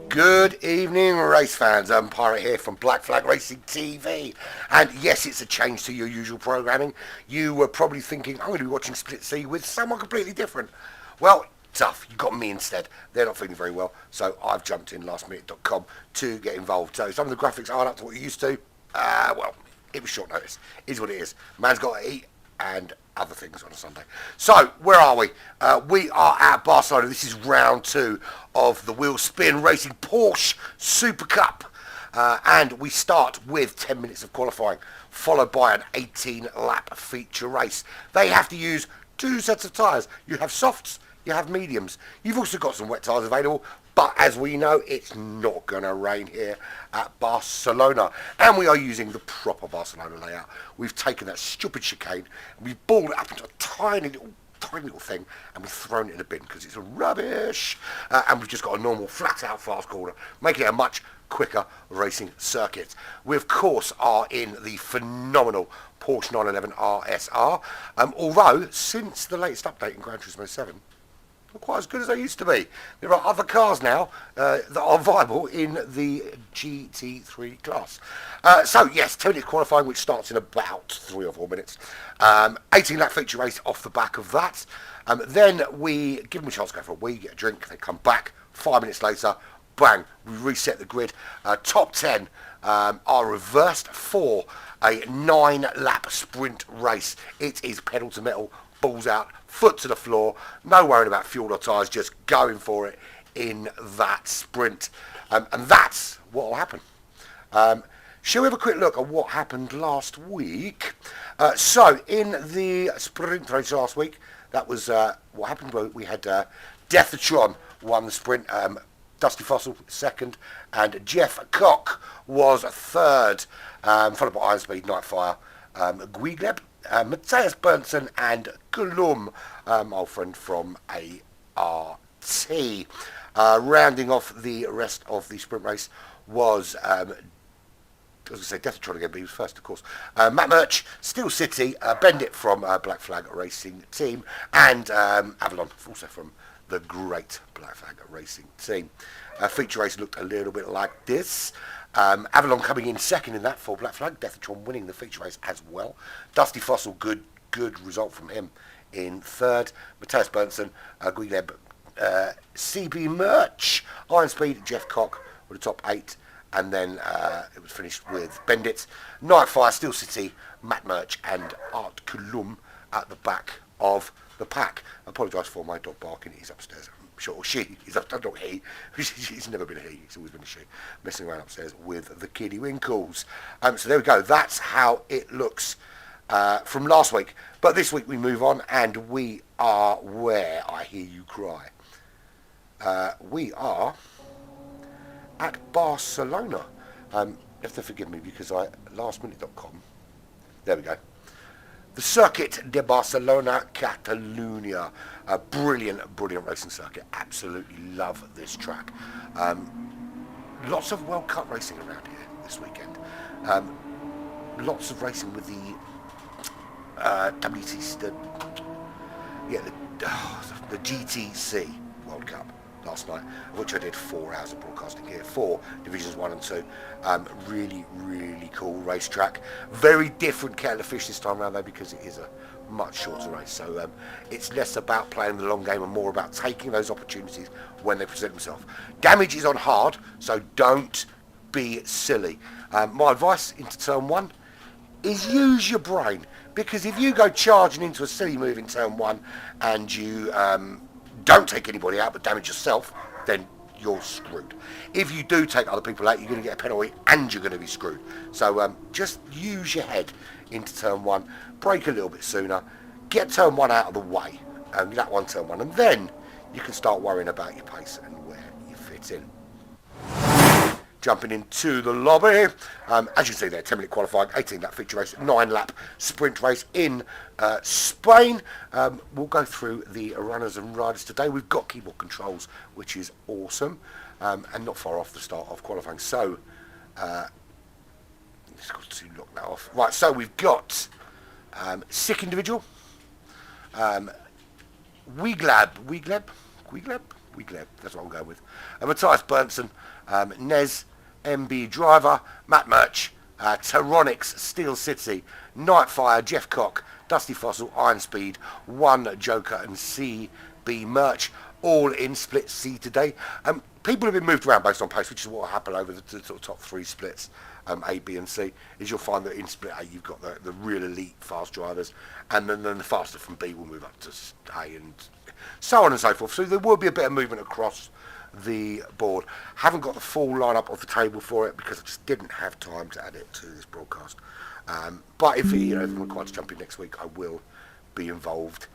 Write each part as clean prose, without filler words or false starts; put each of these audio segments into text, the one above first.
Good evening, race fans. I'm Pirate here from Black Flag Racing TV. And yes, it's a change to your usual programming. You were probably thinking, I'm going to be watching Split C with someone completely different. Well, tough. You got me instead. They're not feeling very well, so I've jumped in lastminute.com to get involved. So some of the graphics aren't up to what you used to. Well, it was short notice. It is what it is. Man's got to eat and other things on a Sunday. So, where are we? We are at Barcelona. This is round 2 of the Wheel Spin Racing Porsche Super Cup. And we start with 10 minutes of qualifying, followed by an 18-lap feature race. They have to use 2 sets of tyres. You have softs, you have mediums. You've also got some wet tyres available, but as we know, it's not going to rain here at Barcelona. And we are using the proper Barcelona layout. We've taken that stupid chicane, and we've balled it up into a tiny little thing, and we've thrown it in a bin because it's rubbish. And we've just got a normal flat-out fast corner, making it a much quicker racing circuit. We, of course, are in the phenomenal Porsche 911 RSR. Although, since the latest update in Gran Turismo 7, not quite as good as they used to be. There are other cars now that are viable in the GT3 class. So yes, 10-minute qualifying, which starts in about 3 or 4 minutes. 18-lap feature race off the back of that. Then we give them a chance to go for a wee, get a drink. They come back 5 minutes later. Bang, we reset the grid. Top 10 are reversed for a 9-lap sprint race. It is pedal to metal, balls out, foot to the floor, no worrying about fuel or tyres, just going for it in that sprint. And that's what will happen. Shall we have a quick look at what happened last week? So, in the sprint race last week, that was what happened. We had Deathatron won the sprint, Dusty Fossil second, and Jeff Cock was third, followed by Iron Speed, Nightfire, Guigleb, Matthias Berntsen and Kulum, old friend from ART. Rounding off the rest of the sprint race was, I was going to say Deathatron again, but he was first, of course. Matt Murch, Steel City, Bendit from Black Flag Racing Team, and Avalon, also from the great Black Flag Racing Team. Feature race looked a little bit like this. Avalon coming in second in that for Black Flag. Deathatron winning the feature race as well. Dusty Fossil, good result from him in third. Matthias Berntsen, Guileb, CB Murch, Iron Speed, Jeff Cock were the top 8. And then it was finished with Bendit, Nightfire, Steel City, Matt Murch and Art Kulum at the back of the pack. I apologise for my dog barking, he's upstairs. Sure, or she. He's not he. He's never been a he. He's always been a she. Messing around upstairs with the kiddie winkles. So there we go. That's how it looks from last week. But this week we move on, and we are where I hear you cry. We are at Barcelona. You have to forgive me because lastminute.com. There we go. The Circuit de Barcelona, Catalunya. A brilliant racing circuit. Absolutely love this track. Lots of World Cup racing around here this weekend. Lots of racing with the the GTC World Cup last night, which I did 4 hours of broadcasting here for Divisions 1 and 2. Really cool racetrack. Very different kettle of fish this time around though, because it is a much shorter race. So it's less about playing the long game and more about taking those opportunities when they present themselves. Damage is on hard, so don't be silly. My advice into turn 1 is use your brain, because if you go charging into a silly move in turn 1 and you don't take anybody out but damage yourself, then you're screwed. If you do take other people out, you're going to get a penalty and you're going to be screwed. So just use your head into turn 1, brake a little bit sooner, get turn 1 out of the way, and that one turn 1, and then you can start worrying about your pace and where you fit in. Jumping into the lobby, as you see there, 10-minute qualifying, 18-lap feature race, 9-lap sprint race in Spain. We'll go through the runners and riders today. We've got keyboard controls, which is awesome, and not far off the start of qualifying. So, let's go to lock that off. Right, so we've got Sick Individual, Guigleb, Weegleb, that's what I'm going with. Matthias Berntsen, Nez, MB Driver, Matt Murch, Tyronix, Steel City, Nightfire, Jeff Cock, Dusty Fossil, Iron Speed, One Joker and CB Merch, all in Split C today. People have been moved around based on pace, which is what will happen over the sort of top three splits, A, B and C, is you'll find that in Split A you've got the real elite fast drivers, and then the faster from B will move up to A and so on and so forth. So there will be a bit of movement across the board. Haven't got the full lineup of the table for it because I just didn't have time to add it to this broadcast. But if I'm required to jump in next week, I will be involved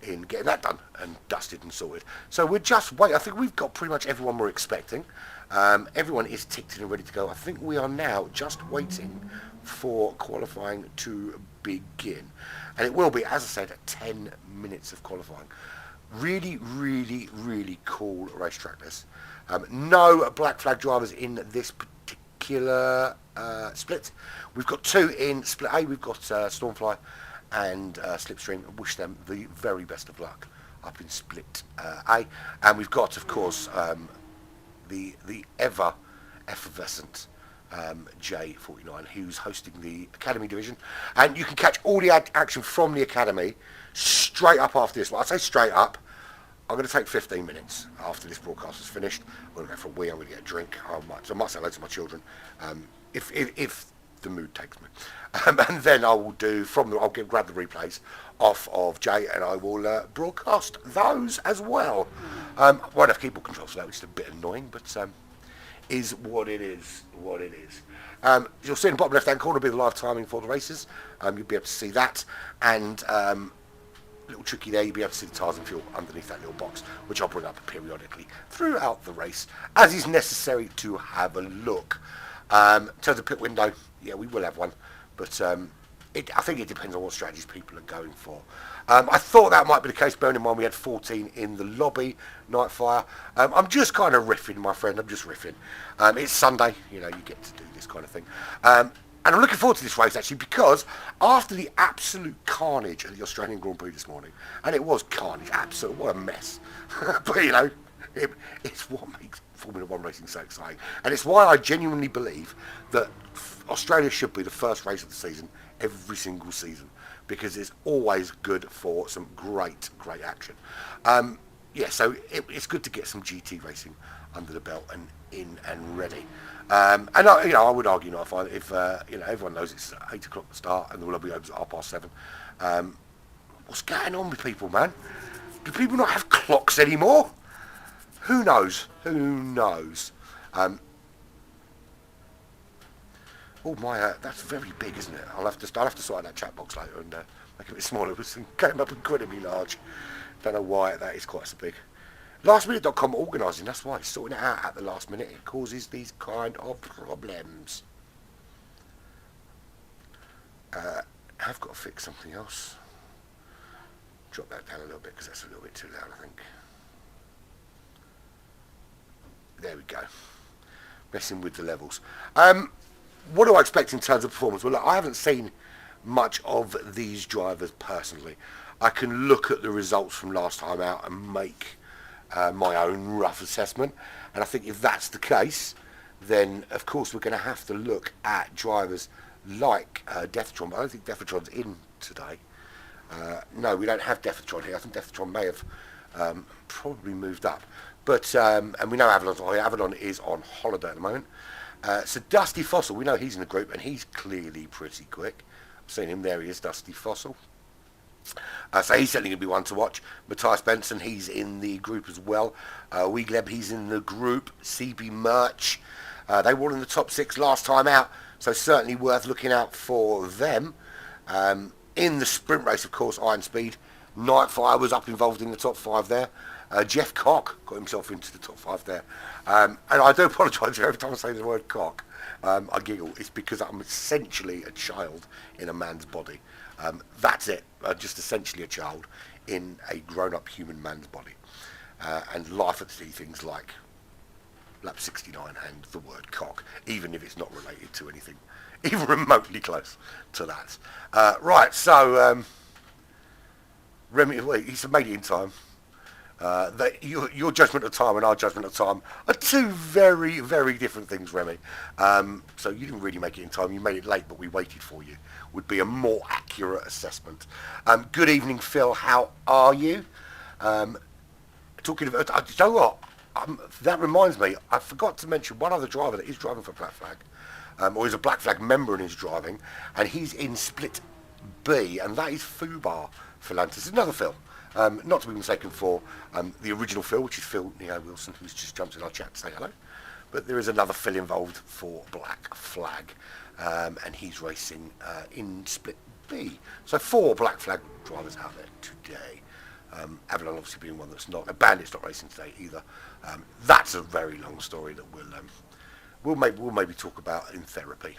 in getting that done and dusted and sorted. So we're just waiting. I think we've got pretty much everyone we're expecting. Everyone is ticked in and ready to go. I think we are now just waiting for qualifying to begin. And it will be, as I said, 10 minutes of qualifying. Really, really, really cool racetrack this. No black flag drivers in this particular split. We've got two in Split A. We've got Stormfly and Slipstream. I wish them the very best of luck up in Split A. And we've got, of course, the ever effervescent J49, who's hosting the Academy division. And you can catch all the action from the Academy straight up after this. Well, I say straight up. I'm going to take 15 minutes after this broadcast is finished. I'm going to go for a wee. I'm going to get a drink. I might say hello to my children, if the mood takes me. And then I will do grab the replays off of Jay, and I will broadcast those as well. Won't have keyboard controls for that, which is a bit annoying, but is what it is. You'll see in the bottom left-hand corner will be the live timing for the races. You'll be able to see that, and little tricky there, you'll be able to see the tyres and fuel underneath that little box, which I'll bring up periodically throughout the race, as is necessary to have a look. In terms of pit window, yeah, we will have one, but I think it depends on what strategies people are going for. I thought that might be the case, bearing in mind we had 14 in the lobby, Nightfire. I'm just kind of riffing, my friend, I'm just riffing. It's Sunday, you get to do this kind of thing. And I'm looking forward to this race, actually, because after the absolute carnage at the Australian Grand Prix this morning, and it was carnage, absolute, what a mess. But, it's what makes Formula One racing so exciting. And it's why I genuinely believe that Australia should be the first race of the season every single season, because it's always good for some great action. So it's good to get some GT racing under the belt and in and ready. And I would argue if everyone knows it's 8 o'clock to start and the lobby opens at 7:30. What's going on with people, man? Do people not have clocks anymore? Who knows? That's very big, isn't it? I'll have to sort out that chat box later and make it a bit smaller. It came up incredibly large. Don't know why that is quite so big. Lastminute.com organising, that's why. Sorting it out at the last minute, it causes these kind of problems. I've got to fix something else. Drop that down a little bit because that's a little bit too loud, I think. There we go. Messing with the levels. What do I expect in terms of performance? Well, look, I haven't seen much of these drivers personally. I can look at the results from last time out and make my own rough assessment, and I think if that's the case, then of course we're going to have to look at drivers like Deathtron, but I don't think Deathtron's in today. No, we don't have Deathtron here. I think Deathtron may have probably moved up, but and we know Avalon is on holiday at the moment. So Dusty Fossil, we know he's in the group, and he's clearly pretty quick. I've seen him there. He is, Dusty Fossil. So he's certainly going to be one to watch. Matthias Benson, he's in the group as well. Weegleb, he's in the group. CB Merch, they were all in the top 6 last time out, so certainly worth looking out for them. In the sprint race, of course, Iron Speed. Nightfire was involved in the top 5 there. Jeff Cock got himself into the top 5 there. And I do apologise every time I say the word cock. I giggle. It's because I'm essentially a child in a man's body. That's it. Just essentially a child in a grown-up human man's body. And laugh at see things like lap 69 and the word cock, even if it's not related to anything even remotely close to that. Right, so Remy, he's made it in time. That your judgment of time and our judgment of time are two very, very different things, Remy. So you didn't really make it in time. You made it late, but we waited for you. Would be a more accurate assessment. Good evening, Phil. How are you? Talking of, you know what? That reminds me. I forgot to mention one other driver that is driving for Black Flag, or is a Black Flag member and is driving, and he's in Split B, and that is Fubar Philantis. Another Phil. Not to be mistaken for the original Phil, which is Phil Wilson, who's just jumped in our chat to say hello. But there is another Phil involved for Black Flag, and he's racing in Split B. So 4 Black Flag drivers out there today. Avalon obviously being one that's not. Bandit's not racing today either. That's a very long story that we'll maybe talk about in therapy.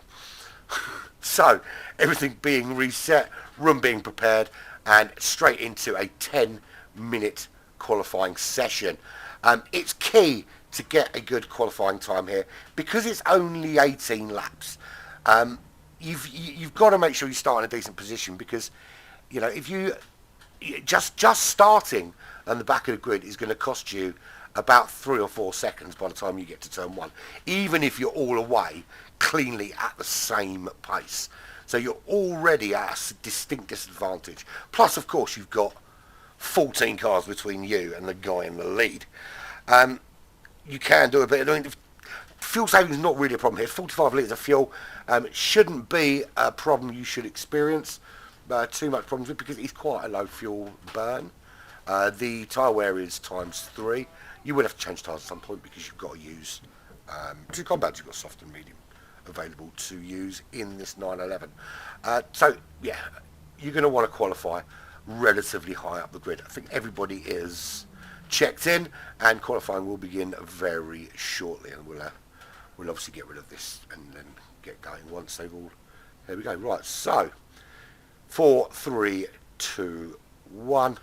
So everything being reset, room being prepared, and straight into a 10-minute qualifying session. It's key to get a good qualifying time here because it's only 18 laps. You've got to make sure you start in a decent position because, you know, if you just starting on the back of the grid is going to cost you about 3 or 4 seconds by the time you get to turn 1, even if you're all away cleanly at the same pace. So you're already at a distinct disadvantage. Plus, of course, you've got 14 cars between you and the guy in the lead. You can do a bit of... Fuel saving is not really a problem here. 45 litres of fuel shouldn't be a problem you should experience too much problems with because it's quite a low fuel burn. The tyre wear is ×3. You will have to change tyres at some point because you've got to use... to combat, you've got soft and medium available to use in this 911. So yeah, you're going to want to qualify relatively high up the grid. I think everybody is checked in and qualifying will begin very shortly, and we'll obviously get rid of this and then get going once they've all... There we go. Right, so 4, 3, 2, 1,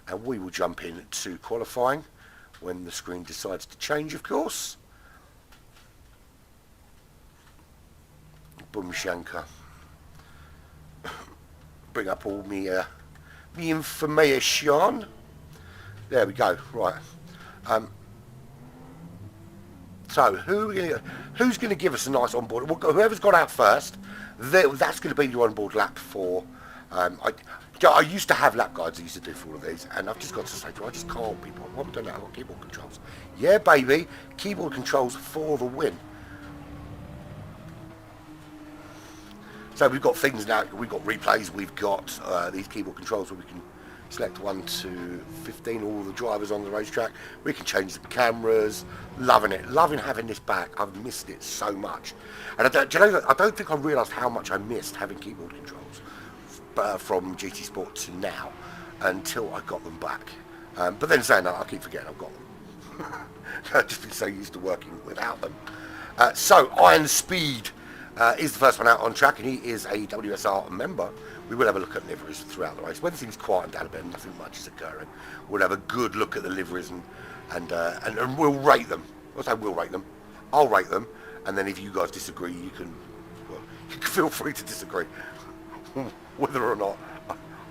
and we will jump in to qualifying when the screen decides to change, of course. Boom Shanka. Bring up all me information. There we go. Right. So who's going to give us a nice onboard? Whoever's got out first, that's going to be your onboard lap for. I used to have lap guides I used to do for all of these, and I've just got to say, I just can't be bothered. What have I done now? I've got keyboard controls. Yeah, baby, keyboard controls for the win. So we've got things now, we've got replays, we've got these keyboard controls where we can select 1 to 15, all the drivers on the racetrack. We can change the cameras, loving it, loving having this back. I've missed it so much. And I don't think I realised how much I missed having keyboard controls from GT Sport to now until I got them back. But then saying that, I keep forgetting I've got them. I've just been so used to working without them. So Iron Speed is the first one out on track, and he is a WSR member. We will have a look at liveries throughout the race. When things quiet and down a bit and nothing much is occurring, we'll have a good look at the liveries and we'll rate them. I'll say we'll rate them. I'll rate them, and then if you guys disagree, you can feel free to disagree. Whether or not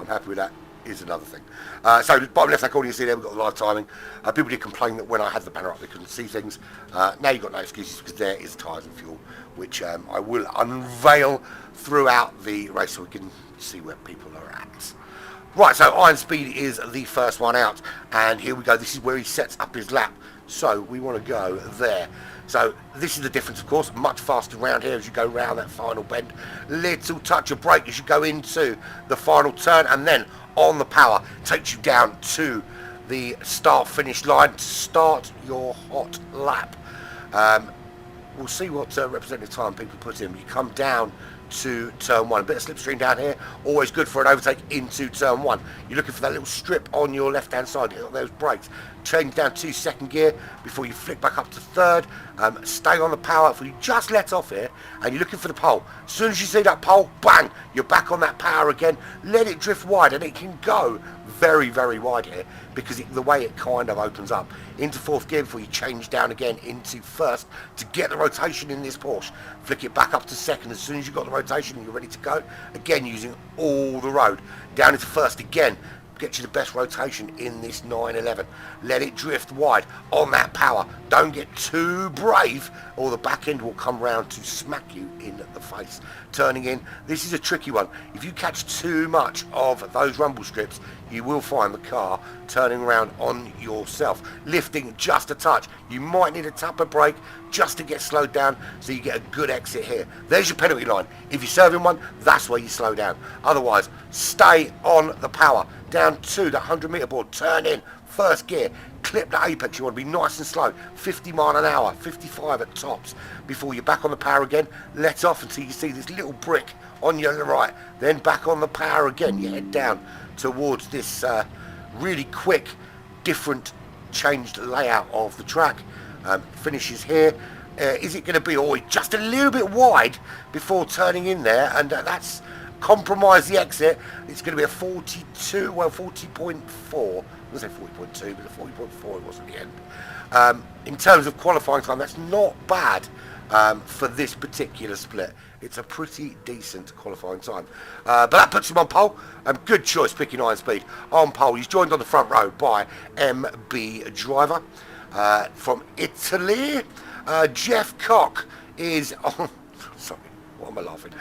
I'm happy with that is another thing. So the bottom left hand corner you see there, we've got the live timing. People did complain that when I had the banner up they couldn't see things. Now you've got no excuses because there is tyres and fuel, which I will unveil throughout the race so we can see where people are at. Right, so Iron Speed is the first one out, and here we go. This is where he sets up his lap. So we want to go there. So this is the difference, of course, much faster round here as you go round that final bend. Little touch of brake as you go into the final turn, and then on the power takes you down to the start-finish line to start your hot lap. We'll see what representative time people put in. You come down to turn 1. A bit of slipstream down here, always good for an overtake into turn 1. You're looking for that little strip on your left hand side, hit on those brakes, change down to second gear before you flick back up to third. Stay on the power before you just let off here, and you're looking for the pole. As soon as you see that pole, bang, you're back on that power again. Let it drift wide, and it can go very, very wide here because the way it kind of opens up into fourth gear before you change down again into first to get the rotation in this Porsche. Flick it back up to second as soon as you've got the rotation and you're ready to go. Again, using all the road. Down into first again. get you the best rotation in this 911. Let it drift wide on that power. Don't get too brave or the back end will come round to smack you in the face. Turning in, this is a tricky one. If you catch too much of those rumble strips, you will find the car turning around on yourself, lifting just a touch. You might need a tap of brake just to get slowed down so you get a good exit here. There's your penalty line. If you're serving one, that's where you slow down. Otherwise, stay on the power. Down to the 100-meter board, turn in, first gear, clip the apex. You want to be nice and slow, 50 mile an hour, 55 at tops. Before you're back on the power again, let off until you see this little brick on your right. Then back on the power again. You head down towards this really quick, different, changed layout of the track. Finishes here. Is it going to be just a little bit wide before turning in there? And that's compromise the exit. It's going to be a 40.4. I was going to say 40.2, but a 40.4 it was at the end. In terms of qualifying time, that's not bad for this particular split. It's a pretty decent qualifying time. But that puts him on pole. Good choice picking Iron Speed on pole. He's joined on the front row by MB Driver from Italy. Jeff Cock is on... Sorry, what am I laughing?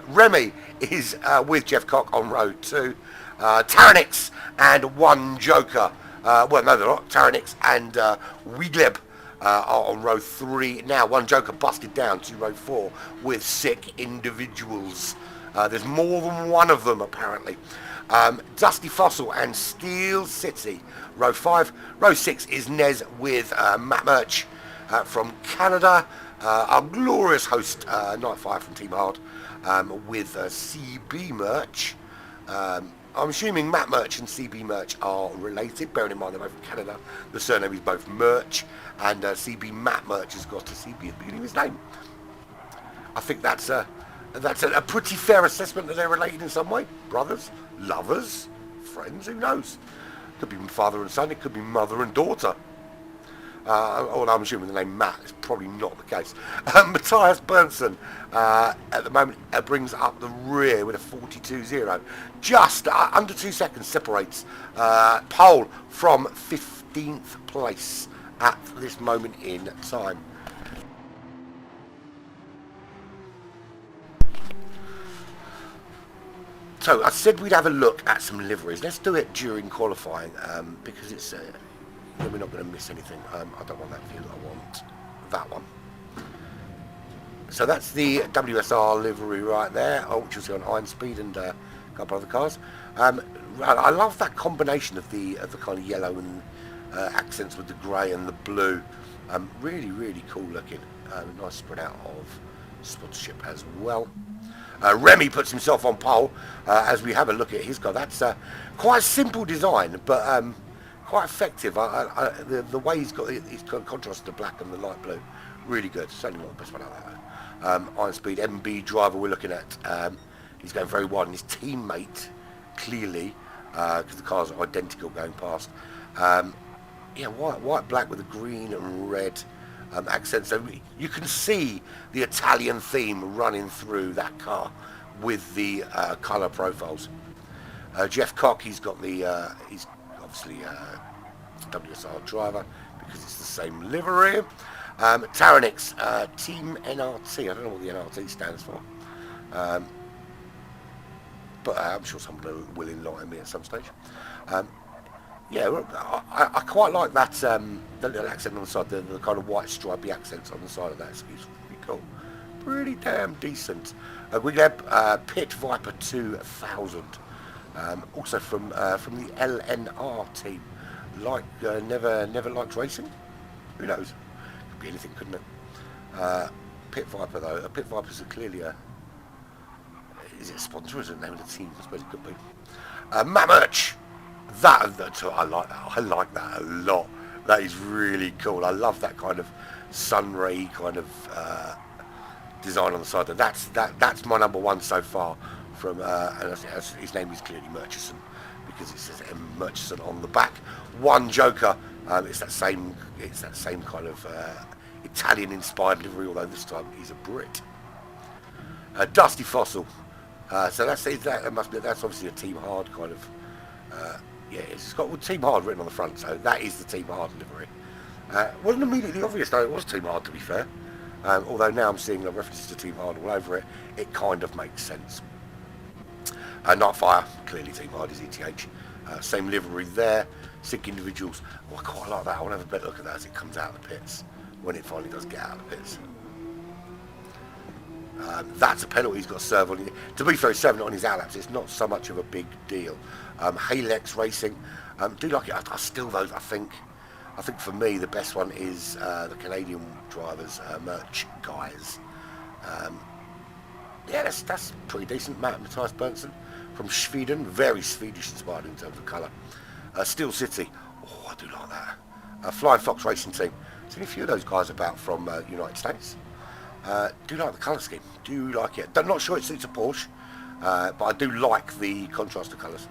Remy is with Jeff Cock on row 2. Taranix and one Joker. Well, no, they're not. Taranix and Wegleb are on row 3. Now, one Joker busted down to row 4 with sick individuals. There's more than one of them, apparently. Dusty Fossil and Steel City, row 5. Row 6 is Nez with Matt Murch from Canada. Our glorious host, Night Fire from Team Hard, with CB Merch. I'm assuming Matt Murch and CB Merch are related, bearing in mind they're both from Canada. The surname is both Merch, and CB Matt Murch has got a CB at the beginning of his name. I think that's a pretty fair assessment that they're related in some way. Brothers, lovers, friends, who knows? Could be father and son, it could be mother and daughter. I'm assuming the name Matt is probably not the case. Matthias Bernson at the moment brings up the rear with a 42.0. Just under 2 seconds separates pole from 15th place at this moment in time. So I said we'd have a look at some liveries. Let's do it during qualifying because it's... then we're not going to miss anything. I don't want that view, I want that one. So that's the WSR livery right there, which you'll see on Iron Speed and a couple of other cars. I love that combination of the kind of yellow and accents with the grey and the blue. Really, really cool looking. Nice spread out of sponsorship as well. Remy puts himself on pole as we have a look at his car. That's quite a simple design, but quite effective. The way he's got contrast to the black and the light blue, really good. Certainly not the best one out there. Iron Speed MB Driver we're looking at. He's going very wide, and his teammate clearly, because the cars are identical going past. White, black with a green and red accent. So you can see the Italian theme running through that car with the colour profiles. Jeff Cock, he's got the he's obviously WSR driver because it's the same livery. Taranix, Team NRT. I don't know what the NRT stands for, but I'm sure someone will enlighten me at some stage. I quite like that the little accent on the side, the kind of white stripy accents on the side of that. It's pretty cool, pretty damn decent. We have Pit Viper 2000. Also from the LNR team, never liked racing. Who knows? Could be anything, couldn't it? Pit Viper though. Pit Viper's clearly is it a sponsor? Or is it the name of the team? I suppose it could be. Matt Murch. I like that a lot. That is really cool. I love that kind of sunray kind of design on the side. That's my number one so far. From and his name is clearly Murchison because it says M Murchison on the back. One Joker, it's that same kind of Italian-inspired livery, although this time he's a Brit. Dusty Fossil, so that's obviously a Team Hard kind of Yeah, it's got Team Hard written on the front, so that is the Team Hard livery. Wasn't immediately obvious though it was Team Hard, to be fair. Although now I'm seeing the references to Team Hard all over it, it kind of makes sense. Nightfire, clearly Team Hard is ETH. Same livery there. Sick Individuals. Oh, I quite like that. I want to have a better look at that as it comes out of the pits, when it finally does get out of the pits. That's a penalty he's got to serve on. To be fair, he's serving it on his outlaps. It's not so much of a big deal. Halex Racing. Do like it. I still those. I think for me the best one is the Canadian drivers, Merch guys. Yeah, that's pretty decent. Matthias Berntsen from Sweden, very Swedish inspired in terms of colour. Steel City. Oh, I do like that. Flying Fox Racing Team. Seen a few of those guys about from United States. Do like the colour scheme. Do like it. I'm not sure it suits a Porsche, but I do like the contrast of colours.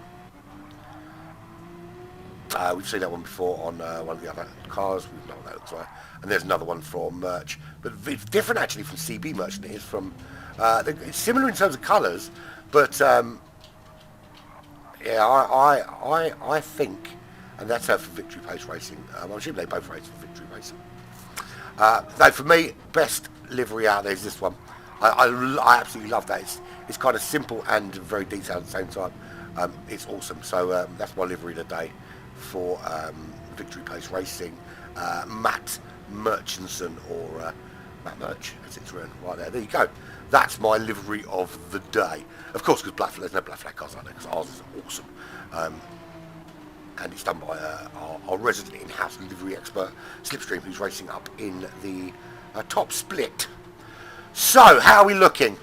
We've seen that one before on one of the other cars. We know what that looks like. And there's another one from Merch, but it's different actually from CB Merch than it is from. It's similar in terms of colours, but yeah, I think, and that's for Victory Pace Racing. I'm assuming they both race for Victory Racing. Though for me, best livery out there is this one. I absolutely love that. It's kind of simple and very detailed at the same time. It's awesome. So that's my livery today for Victory Pace Racing. Matt Murchison, or Matt Murch, as it's written right there. There you go. That's my livery of the day. Of course, because there's no black flag cars out there, because ours is awesome. And it's done by our resident in-house livery expert, Slipstream, who's racing up in the top split. So, how are we looking?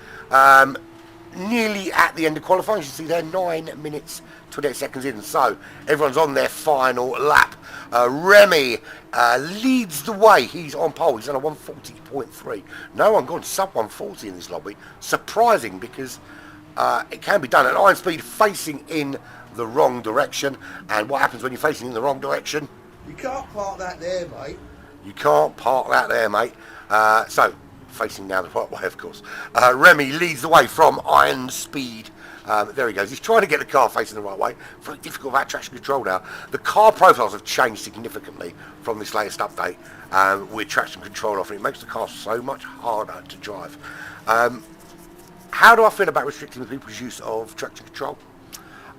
Nearly at the end of qualifying. You see there, 9 minutes, 28 seconds in. So, everyone's on their final lap. Remy leads the way. He's on pole. He's on a 140.3. No one gone sub 140 in this lobby. Surprising, because it can be done at iron speed, facing in the wrong direction. And what happens when you're facing in the wrong direction? You can't park that there, mate. You can't park that there, mate. So, facing now the right way, of course. Remy leads the way from iron speed. There he goes. He's trying to get the car facing the right way. Very difficult without traction control now. The car profiles have changed significantly from this latest update with traction control off, and it makes the car so much harder to drive. How do I feel about restricting the people's use of traction control?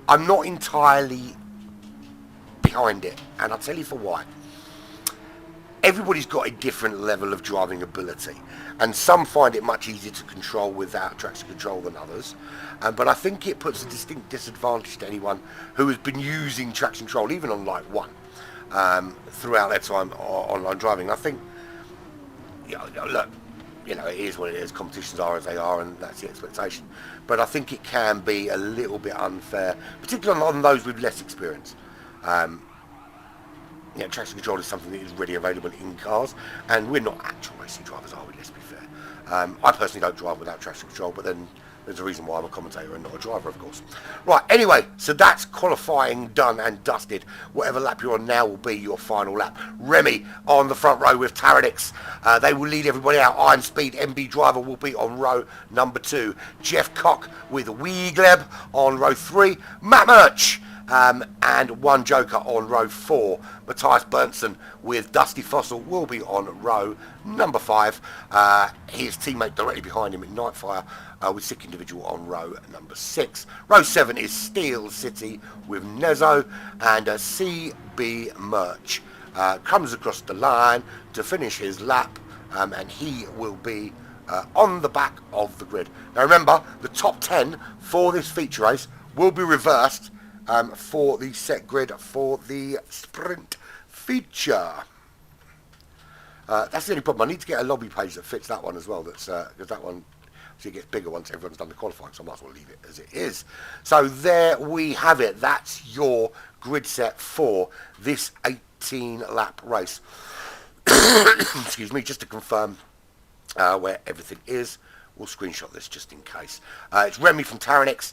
I'm not entirely behind it, and I'll tell you for why. Everybody's got a different level of driving ability, and some find it much easier to control without traction control than others. But I think it puts a distinct disadvantage to anyone who has been using traction control, even on Light 1, throughout their time online driving. I think, look, it is what it is. Competitions are as they are, and that's the expectation. But I think it can be a little bit unfair, particularly on those with less experience. Traction control is something that is readily available in cars, and we're not actual racing drivers, are we? Let's be fair. I personally don't drive without traction control, but then there's a reason why I'm a commentator and not a driver, of course. Right, anyway, so that's qualifying done and dusted. Whatever lap you're on now will be your final lap. Remy on the front row with Taradix. They will lead everybody out. Iron Speed MB Driver will be on row number 2. Jeff Cock with Weegleb on row 3. Matt Murch and one Joker on row 4. Matthias Berntsen with Dusty Fossil will be on row number 5. His teammate directly behind him at Nightfire with Sick Individual on row number 6. Row 7 is Steel City with Nezo, and CB Merch comes across the line to finish his lap, and he will be on the back of the grid. Now remember, the top 10 for this feature race will be reversed for the set grid for the sprint feature. That's the only problem. I need to get a lobby page that fits that one as well. That's because that one, so it gets bigger once everyone's done the qualifying, so I might as well leave it as it is. So there we have it. That's your grid set for this 18-lap race. Excuse me, just to confirm where everything is. We'll screenshot this just in case. It's Remy from Taranix,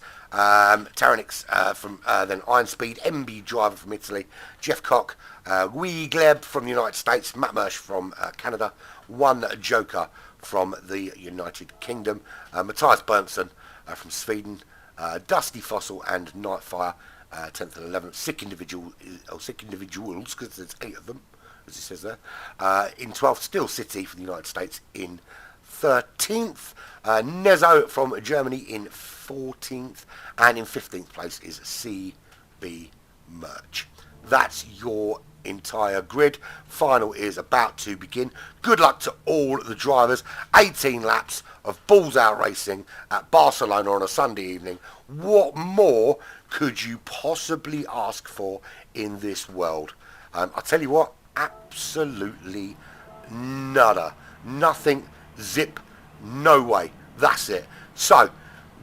from then Iron Speed, MB Driver from Italy, Jeff Cock, Weegleb from the United States, Matt Mersch from Canada, one Joker from the United Kingdom, Matthias Berntsen from Sweden, Dusty Fossil and Nightfire 10th and 11th. Sick individuals, because there's 8 of them, as it says there. In 12th, still City for the United States in 13th. Nezo from Germany in 14th. And in 15th place is CB Merch. That's your entire grid. Final is about to begin. Good luck to all the drivers. 18 laps of balls out racing at Barcelona on a Sunday evening. What more could you possibly ask for in this world? I'll tell you what, absolutely nada. Nothing, zip, no way. That's it. So,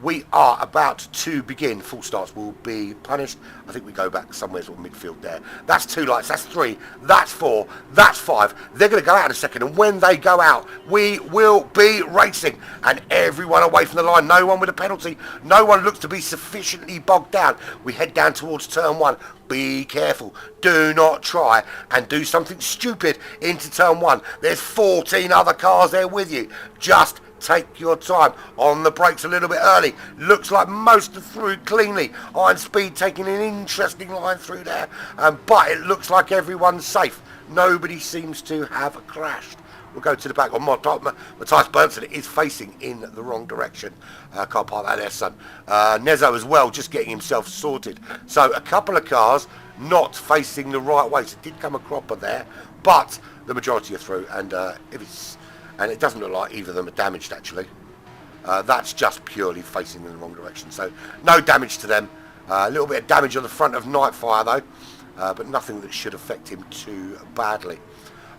we are about to begin. Full starts will be punished. I think we go back somewhere sort of midfield there. That's 2 lights, that's 3, that's 4, that's 5. They're going to go out in a second, and when they go out, we will be racing. And everyone away from the line, no one with a penalty. No one looks to be sufficiently bogged down. We head down towards turn 1. Be careful. Do not try and do something stupid into turn 1. There's 14 other cars there with you. Just take your time on the brakes a little bit early. Looks like most are through cleanly. Iron Speed taking an interesting line through there, but it looks like everyone's safe. Nobody seems to have crashed. We'll go to the back. Matthias Berntsen is facing in the wrong direction. Can't park that there, son. Nezo as well, just getting himself sorted. So a couple of cars not facing the right way. So it did come a cropper there, but the majority are through. And it doesn't look like either of them are damaged, actually. That's just purely facing in the wrong direction. So no damage to them. A little bit of damage on the front of Nightfire, though. But nothing that should affect him too badly.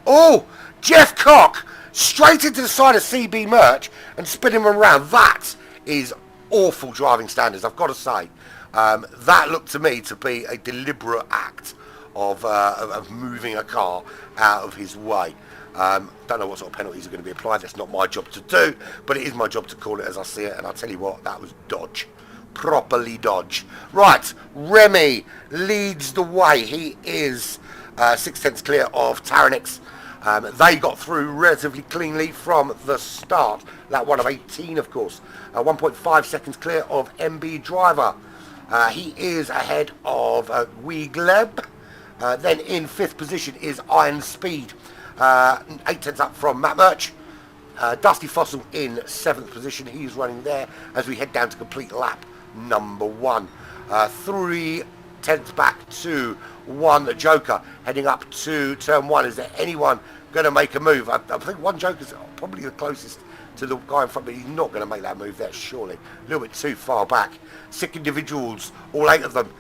Oh, Jeff Cock straight into the side of CB Merch and spinning him around. That is awful driving standards, I've got to say. That looked to me to be a deliberate act of moving a car out of his way. Don't know what sort of penalties are going to be applied. That's not my job to do, but it is my job to call it as I see it. And I'll tell you what, that was dodge. Properly dodge. Right, Remy leads the way. He is 6/10 clear of Taranix. They got through relatively cleanly from the start. That one of 18, of course. 1.5 seconds clear of MB Driver. He is ahead of Wiegleb. Then in 5th position is Iron Speed. 8/10 up from Matt Murch. Dusty Fossil in 7th position. He's running there as we head down to complete lap number 1. 3/10 back to 1 Joker heading up to turn 1. Is there anyone going to make a move? I think 1 Joker's probably the closest to the guy in front, but he's not going to make that move there, surely. A little bit too far back. Sick individuals, all 8 of them,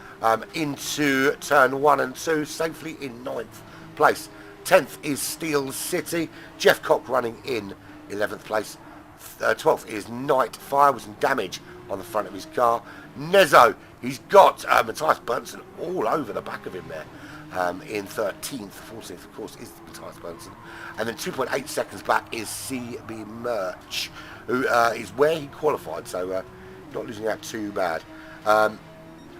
into turn 1 and 2, safely in 9th place. 10th is Steel City. Jeff Cock running in 11th place. 12th is Nightfire with some damage on the front of his car. Nezo, he's got Matthias Berntsen all over the back of him there. In 13th, 14th, of course, is Matthias Berntsen. And then 2.8 seconds back is CB Merch, who is where he qualified, so not losing out too bad. I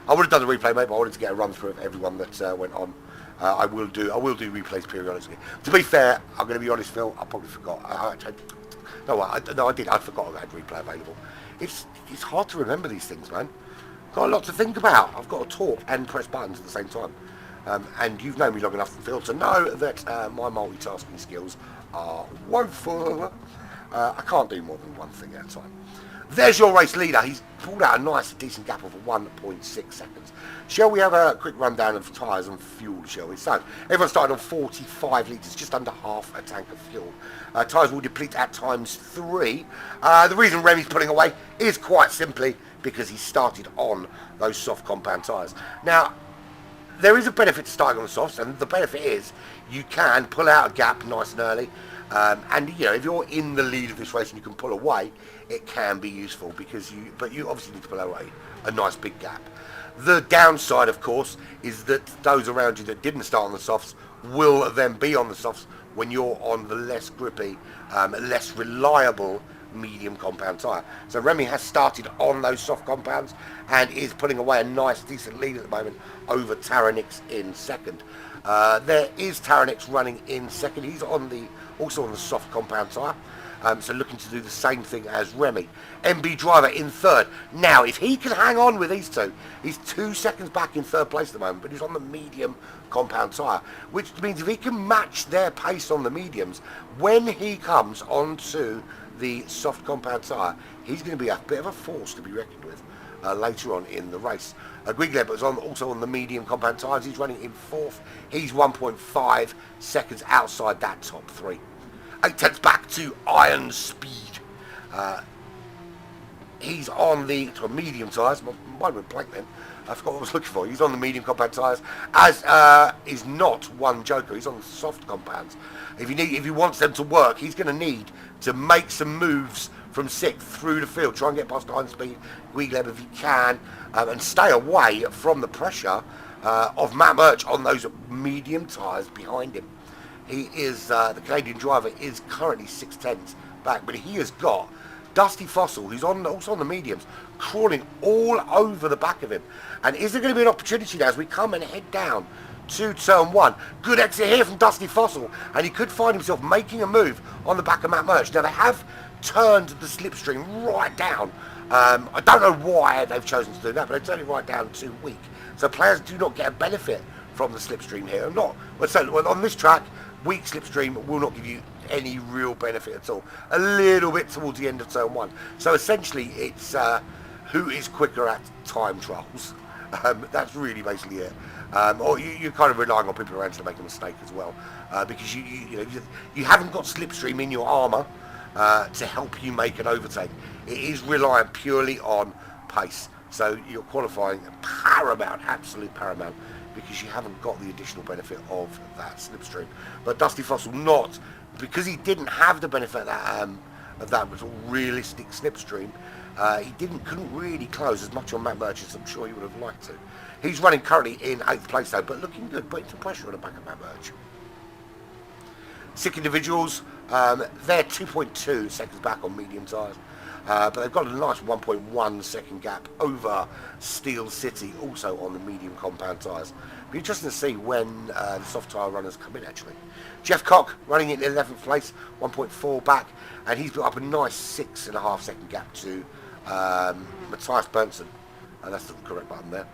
would have done the replay, mate, but I wanted to get a run through of everyone that went on. I will do replays periodically. To be fair, I'm going to be honest, Phil, I probably forgot. I did. I forgot I had replay available. It's hard to remember these things, man. Got a lot to think about. I've got to talk and press buttons at the same time. And you've known me long enough, Phil, to know that my multitasking skills are woeful. I can't do more than one thing at a time. There's your race leader. He's pulled out a nice, decent gap of 1.6 seconds. Shall we have a quick rundown of tyres and fuel, shall we? So, everyone started on 45 litres, just under half a tank of fuel. Tyres will deplete at times 3. The reason Remy's pulling away is quite simply because he started on those soft compound tyres. Now, there is a benefit to starting on the softs, and the benefit is you can pull out a gap nice and early. And you know, if you're in the lead of this race and you can pull away, it can be useful but you obviously need to pull away a nice big gap. The downside, of course, is that those around you that didn't start on the softs will then be on the softs when you're on the less grippy, less reliable medium compound tyre. So Remy has started on those soft compounds and is pulling away a nice decent lead at the moment over Taranix in second. There is Taranix running in second. He's also on the soft compound tyre. So looking to do the same thing as Remy. MB Driver in third. Now, if he can hang on with these two, he's 2 seconds back in third place at the moment, but he's on the medium compound tyre, which means if he can match their pace on the mediums, when he comes onto the soft compound tyre, he's going to be a bit of a force to be reckoned with later on in the race. Guigleb was also on the medium compound tyres. He's running in fourth. He's 1.5 seconds outside that top three. 8 tenths back to Iron Speed. He's on the medium tyres. Might have been blank then. I forgot what I was looking for. He's on the medium compound tyres. As is not one joker. He's on the soft compounds. If he wants them to work, he's going to need to make some moves from sixth through the field. Try and get past Iron Speed, Guigleb if he can, and stay away from the pressure of Matt Murch on those medium tyres behind him. He is the Canadian driver is currently 6 tenths back, but he has got Dusty Fossil, who's also on the mediums, crawling all over the back of him. And is there going to be an opportunity now as we come and head down to turn one? Good exit here from Dusty Fossil, and he could find himself making a move on the back of Matt Murch. Now they have turned the slipstream right down. I don't know why they've chosen to do that, but they've turned it right down to weak. So players do not get a benefit from the slipstream here. On this track, weak slipstream will not give you any real benefit at all. A little bit towards the end of turn one. So essentially it's who is quicker at time trials. That's really basically it. Or you're kind of relying on people around to make a mistake as well, because you haven't got slipstream in your armour to help you make an overtake. It is reliant purely on pace. So you're qualifying paramount, absolute paramount, because you haven't got the additional benefit of that slipstream. But Dusty Fossil not, because he didn't have the benefit of that realistic slipstream. He couldn't really close as much on Matt Murch as I'm sure he would have liked to. He's running currently in 8th place though, but looking good, putting some pressure on the back of Matt Murch. Sick individuals, they're 2.2 seconds back on medium tyres. But they've got a nice 1.1 second gap over Steel City, also on the medium compound tyres. Be interesting to see when the soft tyre runners come in actually. Jeff Cock running in 11th place, 1.4 back, and he's built up a nice 6.5 second gap to Matthias Berntsen. That's the correct button there.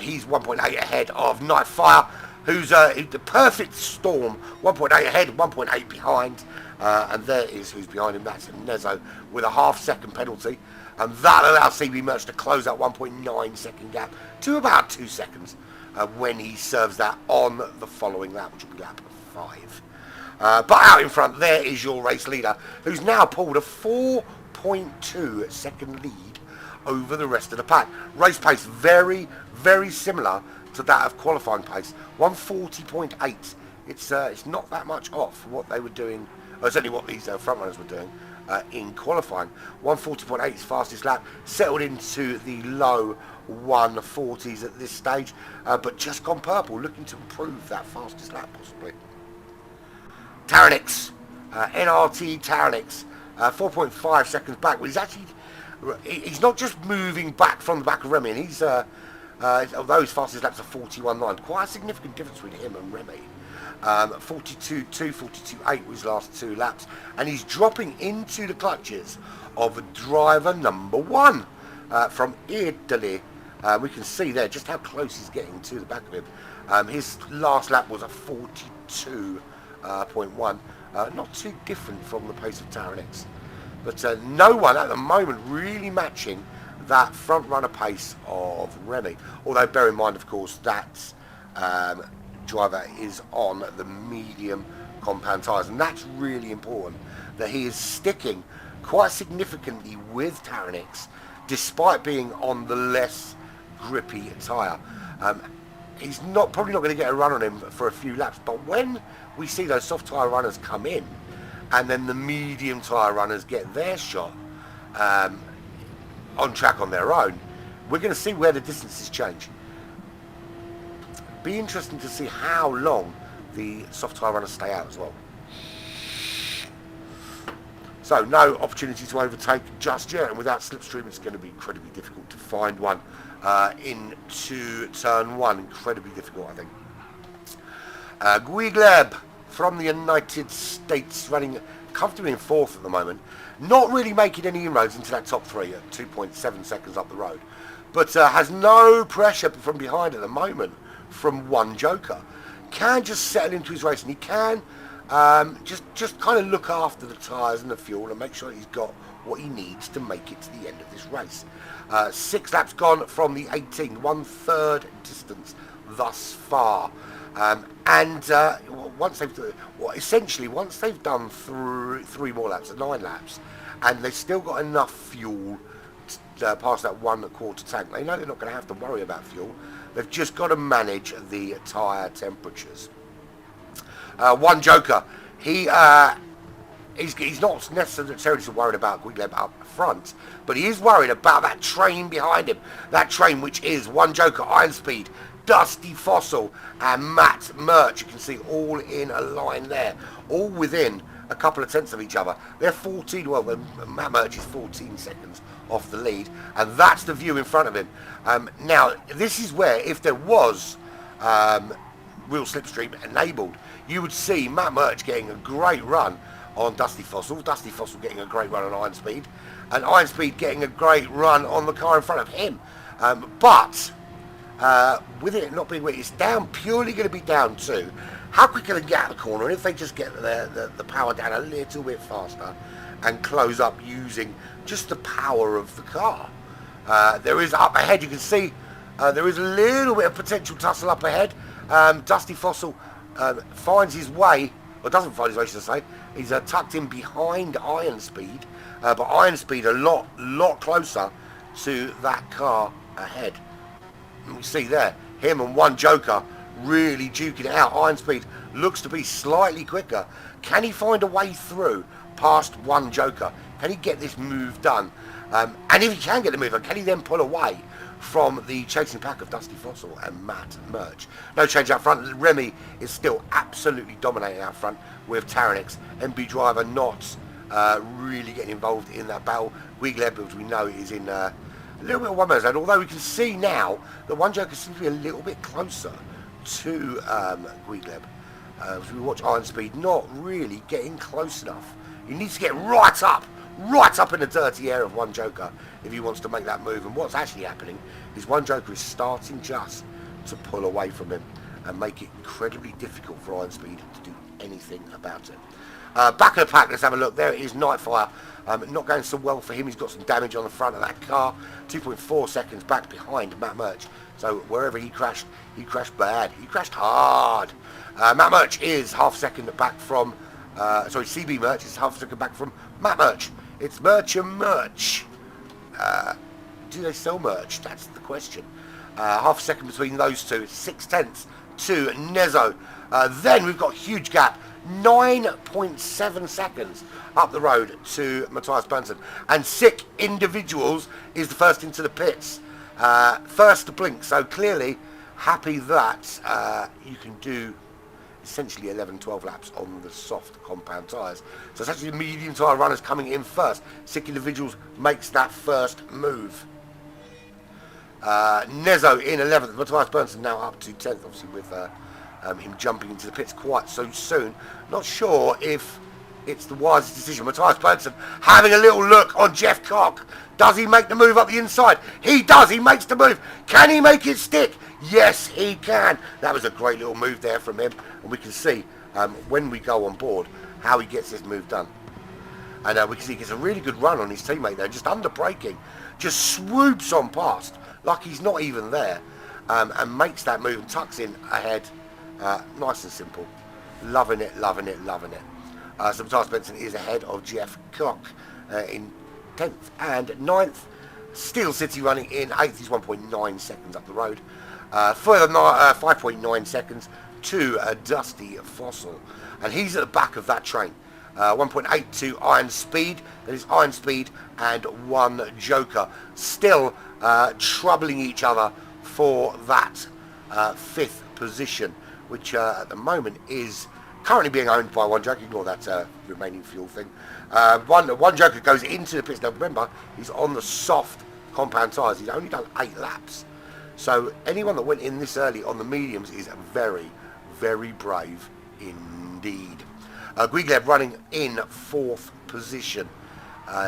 He's 1.8 ahead of Nightfire, who's the perfect storm, 1.8 ahead, 1.8 behind. And there is who's behind him. That's Nezo with a half-second penalty, and that allows CB Merch to close that 1.9 second gap to about 2 seconds when he serves that on the following lap, which will be lap 5. But out in front, there is your race leader, who's now pulled a 4.2 second lead over the rest of the pack. Race pace very, very similar to that of qualifying pace, 140.8. It's not that much off what they were doing. That's only what these front runners were doing in qualifying. 140.8 is fastest lap, settled into the low 140s at this stage, but just gone purple, looking to improve that fastest lap possibly. Taranix, NRT Taranix, 4.5 seconds back. Well, he's not just moving back from the back of Remy, and he's although his fastest laps are 41.9, quite a significant difference between him and Remy. 42.2, 42.8 was his last 2 laps, and he's dropping into the clutches of driver number 1 from Italy. We can see there just how close he's getting to the back of him. His last lap was a 42.1, not too different from the pace of Taranix, but no one at the moment really matching that front runner pace of Remy. Although bear in mind, of course, that driver is on the medium compound tyres, and that's really important, that he is sticking quite significantly with Taranix despite being on the less grippy tyre. He's probably not going to get a run on him for a few laps, but when we see those soft tyre runners come in and then the medium tyre runners get their shot on track on their own, we're going to see where the distances change. Be interesting to see how long the soft tyre runners stay out as well. So no opportunity to overtake just yet, and without slipstream it's going to be incredibly difficult to find one into turn 1. Incredibly difficult, I think. Guigleb from the United States running comfortably in fourth at the moment. Not really making any inroads into that top three at 2.7 seconds up the road. But has no pressure from behind at the moment from one Joker. Can just settle into his race, and he can just kind of look after the tyres and the fuel and make sure he's got what he needs to make it to the end of this race. 6 laps gone from the 18, 1/3 distance thus far. Once they've done three more laps, 9 laps, and they've still got enough fuel to pass that 1/4 tank. They know they're not going to have to worry about fuel. They've just got to manage the tyre temperatures. One Joker, he's not necessarily so worried about Quigleb up front, but he is worried about that train behind him. That train which is One Joker, Iron Speed, Dusty Fossil, and Matt Murch. You can see all in a line there, all within a couple of tenths of each other. They're 14, well, Matt Murch is 14 seconds off the lead, and that's the view in front of him. Now, this is where, if there was real slipstream enabled, you would see Matt Murch getting a great run on Dusty Fossil, Dusty Fossil getting a great run on Iron Speed, and Iron Speed getting a great run on the car in front of him. But with it not being wet, it's down, purely going to be down to how quick can they get out of the corner, and if they just get the power down a little bit faster and close up using just the power of the car. There is up ahead, you can see there is a little bit of potential tussle up ahead. Dusty Fossil finds his way, or doesn't find his way, should I say. He's tucked in behind Iron Speed, but Iron Speed a lot closer to that car ahead. You can see there, him and One Joker really duking it out. Iron Speed looks to be slightly quicker. Can he find a way through past One Joker? Can he get this move done? And if he can get the move done, can he then pull away from the chasing pack of Dusty Fossil and Matt Murch? No change out front. Remy is still absolutely dominating out front with Taranix. MB Driver not really getting involved in that battle. Quigleb, as we know, is in a little bit of one man's land, although we can see now that One Joker seems to be a little bit closer to Quigleb. As we watch Iron Speed not really getting close enough. He needs to get right up in the dirty air of One Joker if he wants to make that move. And what's actually happening is One Joker is starting just to pull away from him and make it incredibly difficult for Iron Speed to do anything about it. Back of the pack, let's have a look. There it is, Nightfire. Not going so well for him. He's got some damage on the front of that car. 2.4 seconds back behind Matt Murch. So wherever he crashed bad. He crashed hard. Matt Murch is half a second back from, CB Murch is half a second back from Matt Murch. It's Murch and Murch. Do they sell merch? That's the question. Half a second between those two. 6/10 to Nezzo. Then we've got a huge gap. 9.7 seconds up the road to Matthias Benson. And Sick Individuals is the first into the pits. First to blink. So clearly happy that you can do essentially 11-12 laps on the soft compound tyres. So it's actually the medium tyre runners coming in first. Sick Individuals makes that first move. Nezzo in 11th. Matthias Bernsen now up to 10th, obviously with him jumping into the pits quite so soon. Not sure if it's the wisest decision. Matthias Bernsen having a little look on Jeff Cock. Does he make the move up the inside? He does. He makes the move. Can he make it stick? Yes, he can. That was a great little move there from him. And we can see when we go on board how he gets this move done. And we can see he gets a really good run on his teammate there, just under braking. Just swoops on past like he's not even there, and makes that move and tucks in ahead. Nice and simple. Loving it, loving it, loving it. So Matthias Benson is ahead of Jeff Cock in 10th and 9th. Steel City running in 8th. He's 1.9 seconds up the road. Further 5.9 seconds to Dusty Fossil. And he's at the back of that train. 1.8 to Iron Speed. That is Iron Speed and One Joker. Still troubling each other for that 5th position, which at the moment is currently being owned by One Joker. Ignore that remaining fuel thing. One Joker goes into the pits. Now remember, he's on the soft compound tyres. He's only done 8 laps. So anyone that went in this early on the mediums is very, very brave indeed. Guigleb running in 4th position.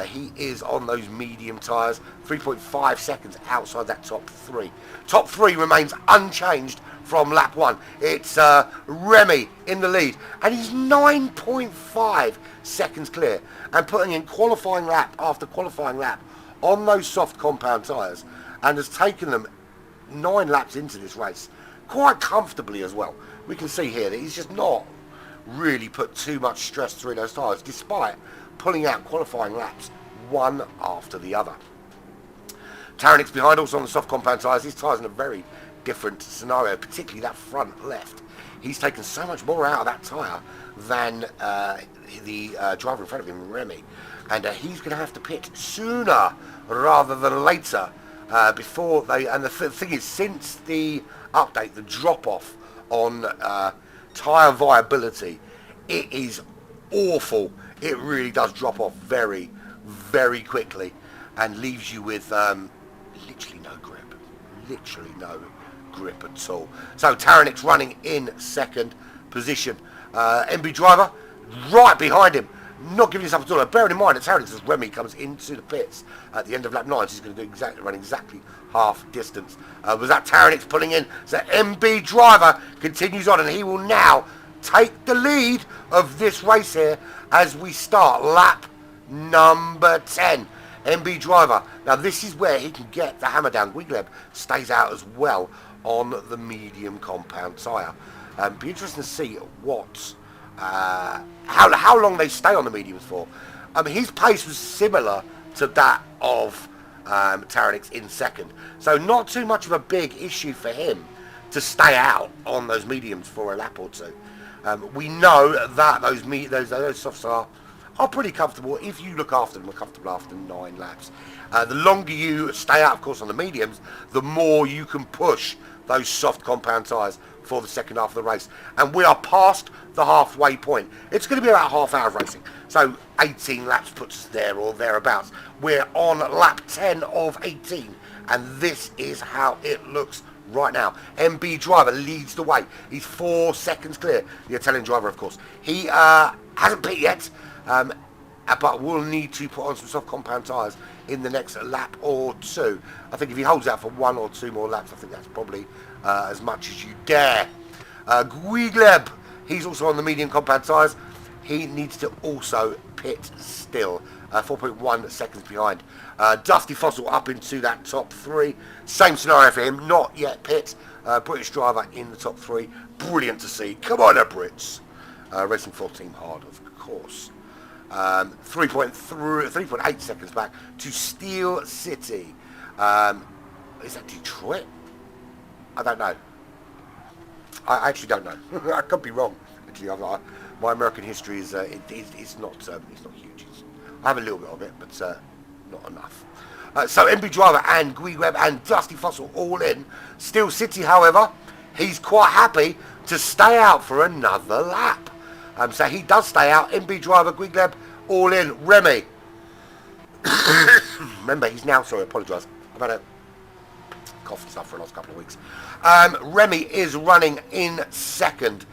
He is on those medium tyres, 3.5 seconds outside that top 3. Top 3 remains unchanged from lap 1. It's Remy in the lead, and he's 9.5 seconds clear, and putting in qualifying lap after qualifying lap on those soft compound tyres, and has taken them 9 laps into this race quite comfortably as well. We can see here that he's just not really put too much stress through those tyres, despite pulling out qualifying laps one after the other. Taranix behind, also on the soft compound tyres. His tyres in a very different scenario, particularly that front left. He's taken so much more out of that tyre than the driver in front of him, Remy, and he's going to have to pit sooner rather than later before they. And the thing is, since the update, the drop off on tyre viability, it is awful. It really does drop off very, very quickly and leaves you with literally no grip. Literally no grip at all. So Taranix running in 2nd position. MB driver right behind him, not giving this up at all. Bearing in mind that Taranix, as Remy comes into the pits at the end of lap 9, so he's going to do run exactly half distance. Was that Taranix pulling in? So MB driver continues on, and he will now take the lead of this race here as we start lap number 10. MB driver. Now this is where he can get the hammer down. Guigleb stays out as well on the medium compound tyre. Be interesting to see what how long they stay on the mediums for. His pace was similar to that of Taranix in 2nd, so not too much of a big issue for him to stay out on those mediums for a lap or two. We know that those softs are pretty comfortable if you look after them. Are comfortable after 9 laps. The longer you stay out, of course, on the mediums, the more you can push those soft compound tyres for the second half of the race. And we are past the halfway point. It's going to be about half hour of racing, so 18 laps puts us there or thereabouts. We're on lap 10 of 18, and this is how it looks right now. MB driver leads the way. He's 4 seconds clear. The Italian driver, of course. He hasn't pit yet, but will need to put on some soft compound tyres in the next lap or two. I think if he holds out for 1 or 2 more laps, I think that's probably as much as you dare. Guigleb, he's also on the medium compound tyres. He needs to also pit still. 4.1 seconds behind. Dusty Fossil up into that top 3. Same scenario for him, not yet pit. British driver in the top 3. Brilliant to see. Come on, Brits. Racing full team hard, of course. 3.8 seconds back to Steel City. Is that Detroit? I don't know. I actually don't know. I could be wrong. Actually, my American history is it's not huge. I have a little bit of it, but not enough. So MB driver and Guigleb and Dusty Fossil all in. Steel City, however, he's quite happy to stay out for another lap. So he does stay out. MB driver, Guigleb, all in. Remy. Remember, he's now, sorry, I apologise. I've had a cough and stuff for the last couple of weeks. Remy is running in 2nd.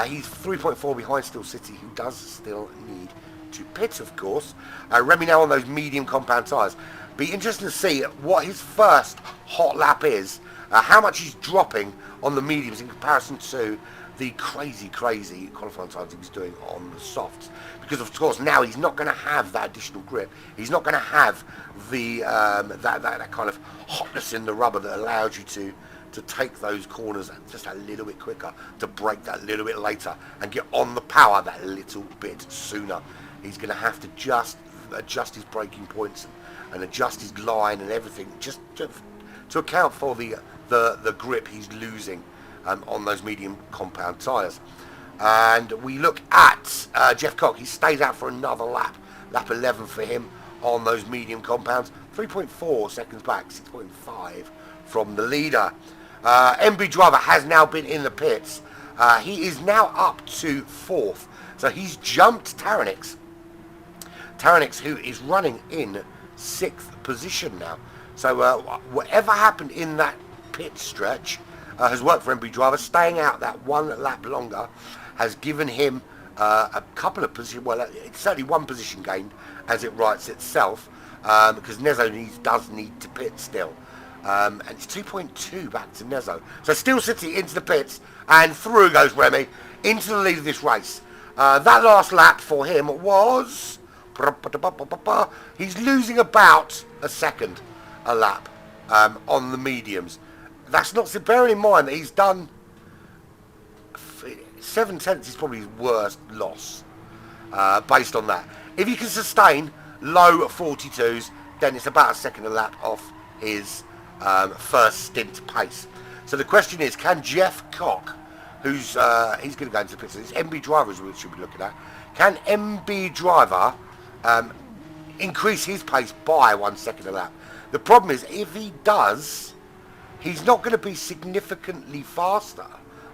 He's 3.4 behind Steel City, who does still need to pit, of course. Remy now on those medium compound tyres. Be interesting to see what his first hot lap is, how much he's dropping on the mediums in comparison to the crazy qualifying times he was doing on the softs, because of course now he's not going to have that additional grip. He's not going to have the that kind of hotness in the rubber that allows you to take those corners just a little bit quicker, to brake that little bit later and get on the power that little bit sooner. He's going to have to just adjust his braking points and adjust his line and everything just to account for the grip he's losing on those medium compound tyres. And we look at Jeff Cock. He stays out for another lap. Lap 11 for him on those medium compounds. 3.4 seconds back, 6.5 from the leader. MB driver has now been in the pits. He is now up to 4th. So he's jumped Taranix. Taranix, who is running in 6th position now. So whatever happened in that pit stretch has worked for MB driver. Staying out that 1 lap longer has given him a couple of position, well, it's certainly one position gained as it writes itself, because Nezo does need to pit still. And it's 2.2 back to Nezo. So still City into the pits, and through goes Remy into the lead of this race. That last lap for him was... He's losing about a second a lap on the mediums. That's not... So bearing in mind that he's done... 7/10 is probably his worst loss based on that. If you can sustain low 42s, then it's about a second a lap off his first stint pace. So the question is, can Jeff Cock, who's he's going to go into the pits, it's MB drivers we should be looking at, can MB driver increase his pace by 1 second a lap? The problem is, if he does, he's not going to be significantly faster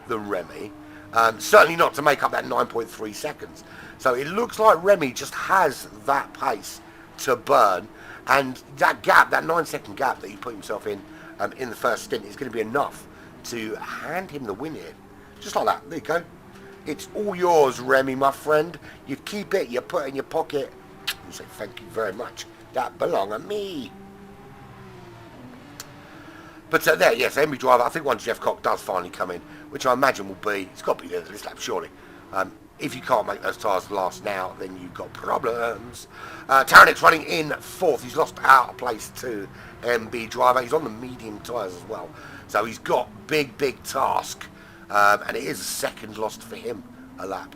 than Remy. Certainly not to make up that 9.3 seconds. So it looks like Remy just has that pace to burn, and that gap, that 9-second gap that he put himself in the first stint, is going to be enough to hand him the win here. Just like that. There you go. It's all yours, Remy, my friend. You keep it, you put it in your pocket. You say thank you very much. That belong to me. But there, yes, MB driver. I think once Jeff Cock does finally come in, which I imagine will be, it's got to be this lap surely. If you can't make those tyres last now, then you've got problems. Taranix running in fourth. He's lost out of place to MB driver. He's on the medium tyres as well. So he's got big task. And it is a second lost for him a lap.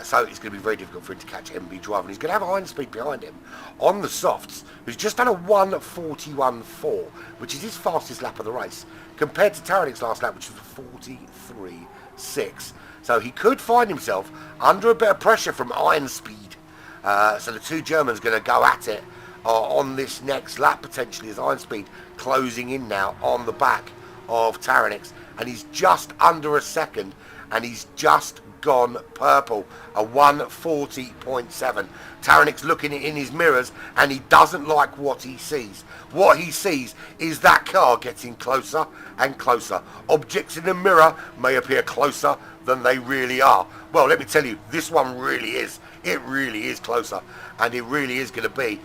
So it's going to be very difficult for him to catch MB driver. And he's going to have a iron speed behind him on the softs, who's just done a 1:41.4, which is his fastest lap of the race, compared to Taranix's last lap, which was 43.6. So he could find himself under a bit of pressure from iron speed. So the two Germans are going to go at it on this next lap, potentially, as iron speed closing in now on the back of Taranix. And he's just under a second, and he's just gone purple, a 1:40.7. Taranix looking in his mirrors, and he doesn't like what he sees. What he sees is that car getting closer and closer. Objects in the mirror may appear closer than they really are. Well, let me tell you, this one really is. It really is closer, and it really is going to be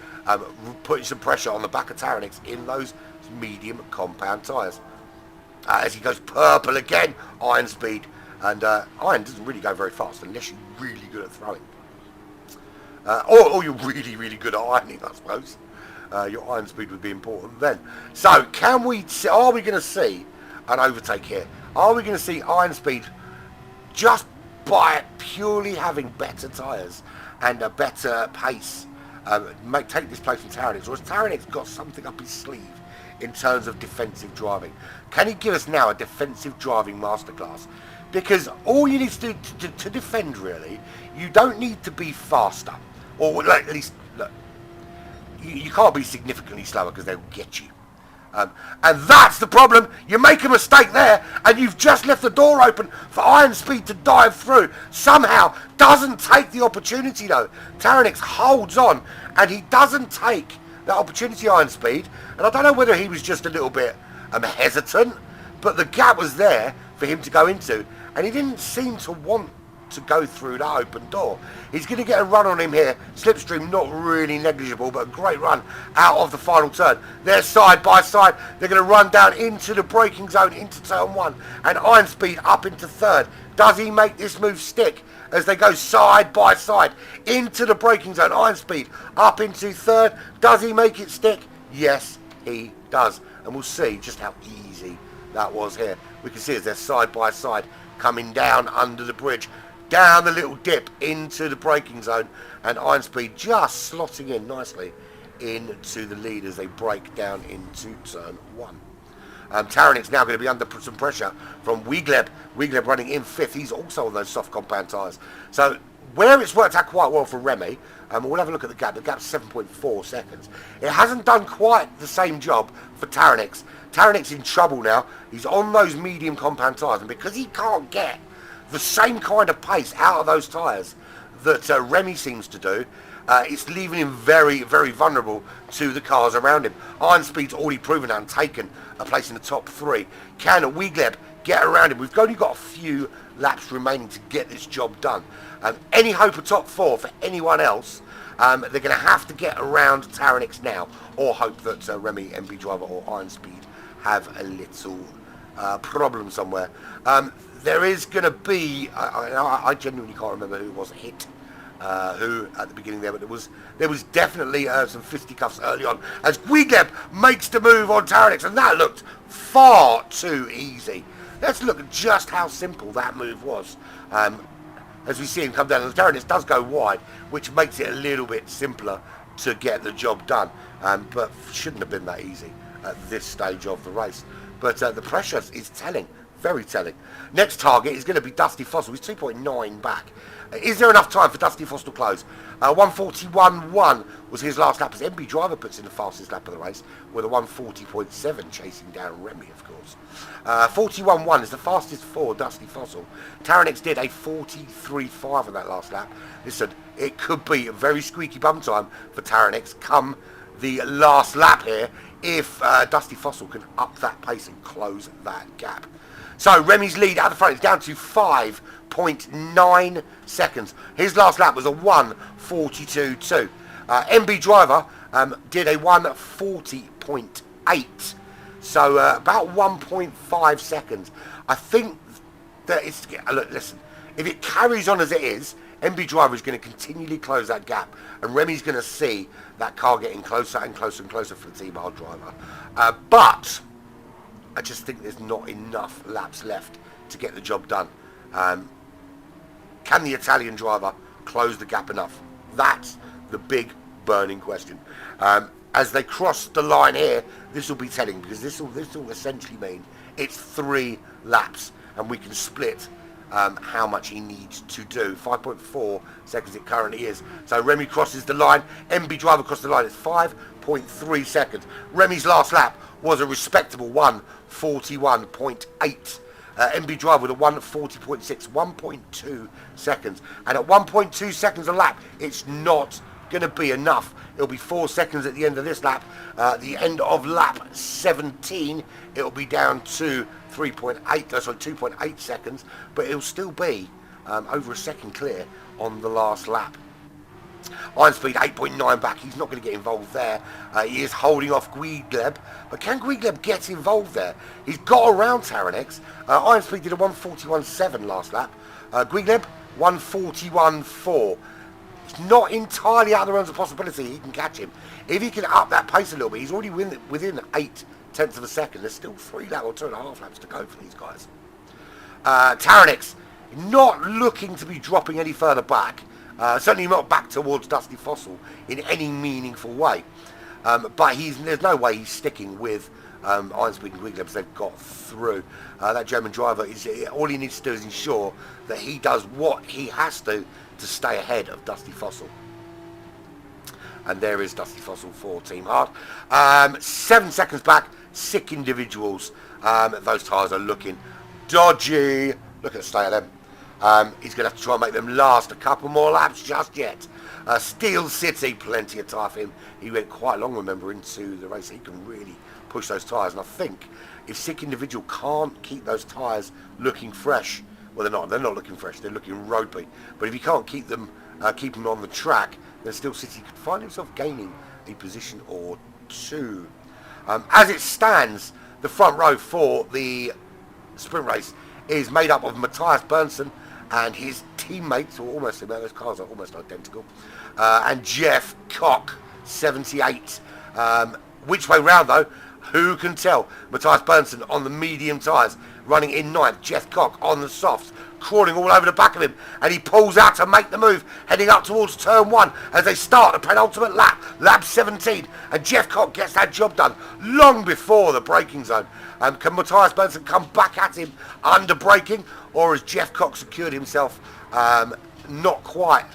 putting some pressure on the back of Taranix in those medium compound tyres. As he goes purple again, iron speed. And iron doesn't really go very fast unless you're really good at throwing. Or you're really good at ironing, I suppose. Your iron speed would be important then. So, are we going to see an overtake here? Are we going to see iron speed just by purely having better tyres and a better pace take this place from Taranix? Or has Taranix got something up his sleeve in terms of defensive driving? Can he give us now a defensive driving masterclass? Because all you need to do to defend, really, you don't need to be faster. Or at least, look, you can't be significantly slower because they'll get you. And that's the problem. You make a mistake there, and you've just left the door open for iron speed to dive through. Somehow, doesn't take the opportunity, though. Taranix holds on, and he doesn't take that opportunity, iron speed. And I don't know whether he was just a little bit hesitant, but the gap was there for him to go into, and he didn't seem to want to go through that open door. He's going to get a run on him here. Slipstream not really negligible, but a great run out of the final turn. They're side by side. They're going to run down into the braking zone, into turn one, and iron speed up into third. Does he make this move stick as they go side by side into the braking zone? Iron speed up into third. Does he make it stick? Yes, he does. And we'll see just how easy that was here. We can see as they're side by side coming down under the bridge, down the little dip into the braking zone, and iron speed just slotting in nicely into the lead as they break down into turn one. Taranix now going to be under some pressure from Wegleb. Wegleb running in fifth. He's also on those soft compound tyres. So where it's worked out quite well for Remy, we'll have a look at the gap. The gap's 7.4 seconds. It hasn't done quite the same job for Taranix. Taranix in trouble now. He's on those medium compound tyres, and because he can't get the same kind of pace out of those tyres that Remy seems to do, it's leaving him very vulnerable to the cars around him. Iron Speed's already proven and taken a place in the top three. Can Wegleb get around him. We've only got a few laps remaining to get this job done. Any hope of top 4 for anyone else, they're going to have to get around Taranix now, or hope that Remy, MB Driver or Iron Speed have a little problem somewhere. There is going to be, I genuinely can't remember who it was hit who at the beginning there, but there was definitely some fisticuffs early on as Guigleb makes the move on Taranix, and that looked far too easy. Let's look at just how simple that move was. As we see him come down, and the Taranix does go wide, which makes it a little bit simpler to get the job done, but shouldn't have been that easy at this stage of the race. But the pressure is telling, very telling. Next target is going to be Dusty Fossil. He's 2.9 back. Is there enough time for Dusty Fossil to close? 1:41.1 was his last lap as MB Driver puts in the fastest lap of the race with a 1:40.7 chasing down Remy, of course. 41.1 is the fastest for Dusty Fossil. Taranix did a 43.5 on that last lap. Listen, it could be a very squeaky bum time for Taranix come the last lap here if Dusty Fossil can up that pace and close that gap. So Remy's lead at the front is down to 5.9 seconds. His last lap was a 1:42.2. MB Driver did a 1:40.8. So about 1.5 seconds. I think that it's... Look, listen, if it carries on as it is, MB Driver is going to continually close that gap, and Remy's going to see that car getting closer and closer and closer for the Team R driver. But I just think there's not enough laps left to get the job done. Can the Italian driver close the gap enough? That's the big burning question. As they cross the line here, this will be telling, because this will essentially mean it's 3 laps, and we can split how much he needs to do. 5.4 seconds it currently is. So Remy crosses the line. MB Driver crosses the line. It's 5.3 seconds. Remy's last lap was a respectable 1:41.8. MB Driver with a 1:40.6, 1.2 seconds. And at 1.2 seconds a lap, it's not going to be enough. It'll be 4 seconds at the end of this lap. The end of lap 17, it'll be down to 2.8 seconds, but it'll still be over a second clear on the last lap. Iron Speed 8.9 back. He's not going to get involved there. He is holding off Guigleb, but can Guigleb get involved there? He's got around Taranix. Iron Speed did a 1:41.7 last lap. Guigleb 1:41.4. It's not entirely out of the realms of possibility he can catch him. If he can up that pace a little bit, he's already within 0.8 of a second. There's still 3 laps or 2.5 laps to go for these guys. Taranix not looking to be dropping any further back. Certainly not back towards Dusty Fossil in any meaningful way. But there's no way he's sticking with Iron Speed and Guigleb as they've got through. That German driver, all he needs to do is ensure that he does what he has to stay ahead of Dusty Fossil. And there is Dusty Fossil for Team Hard. 7 seconds back, sick individuals. Those tyres are looking dodgy. Look at the state of them. He's going to have to try and make them last a couple more laps just yet. Steel City, plenty of tyre for him. He went quite long, remember, into the race. He can really push those tyres. And I think if sick individual can't keep those tyres looking fresh, well, they're not looking fresh, they're looking ropey. But if he can't keep them on the track, then Steel City could find himself gaining a position or 2. As it stands, the front row for the sprint race is made up of Matthias Bernsen and his teammates, or almost, those cars are almost identical, and Jeff Koch, 78. Which way round though? Who can tell? Matthias Bernsen on the medium tyres, running in 9th. Jeff Koch on the softs, crawling all over the back of him, and he pulls out to make the move, heading up towards turn 1 as they start the penultimate lap, lap 17, and Jeff Koch gets that job done long before the braking zone. Can Matthias Bernsen come back at him under braking, or has Jeff Koch secured himself? Not quite.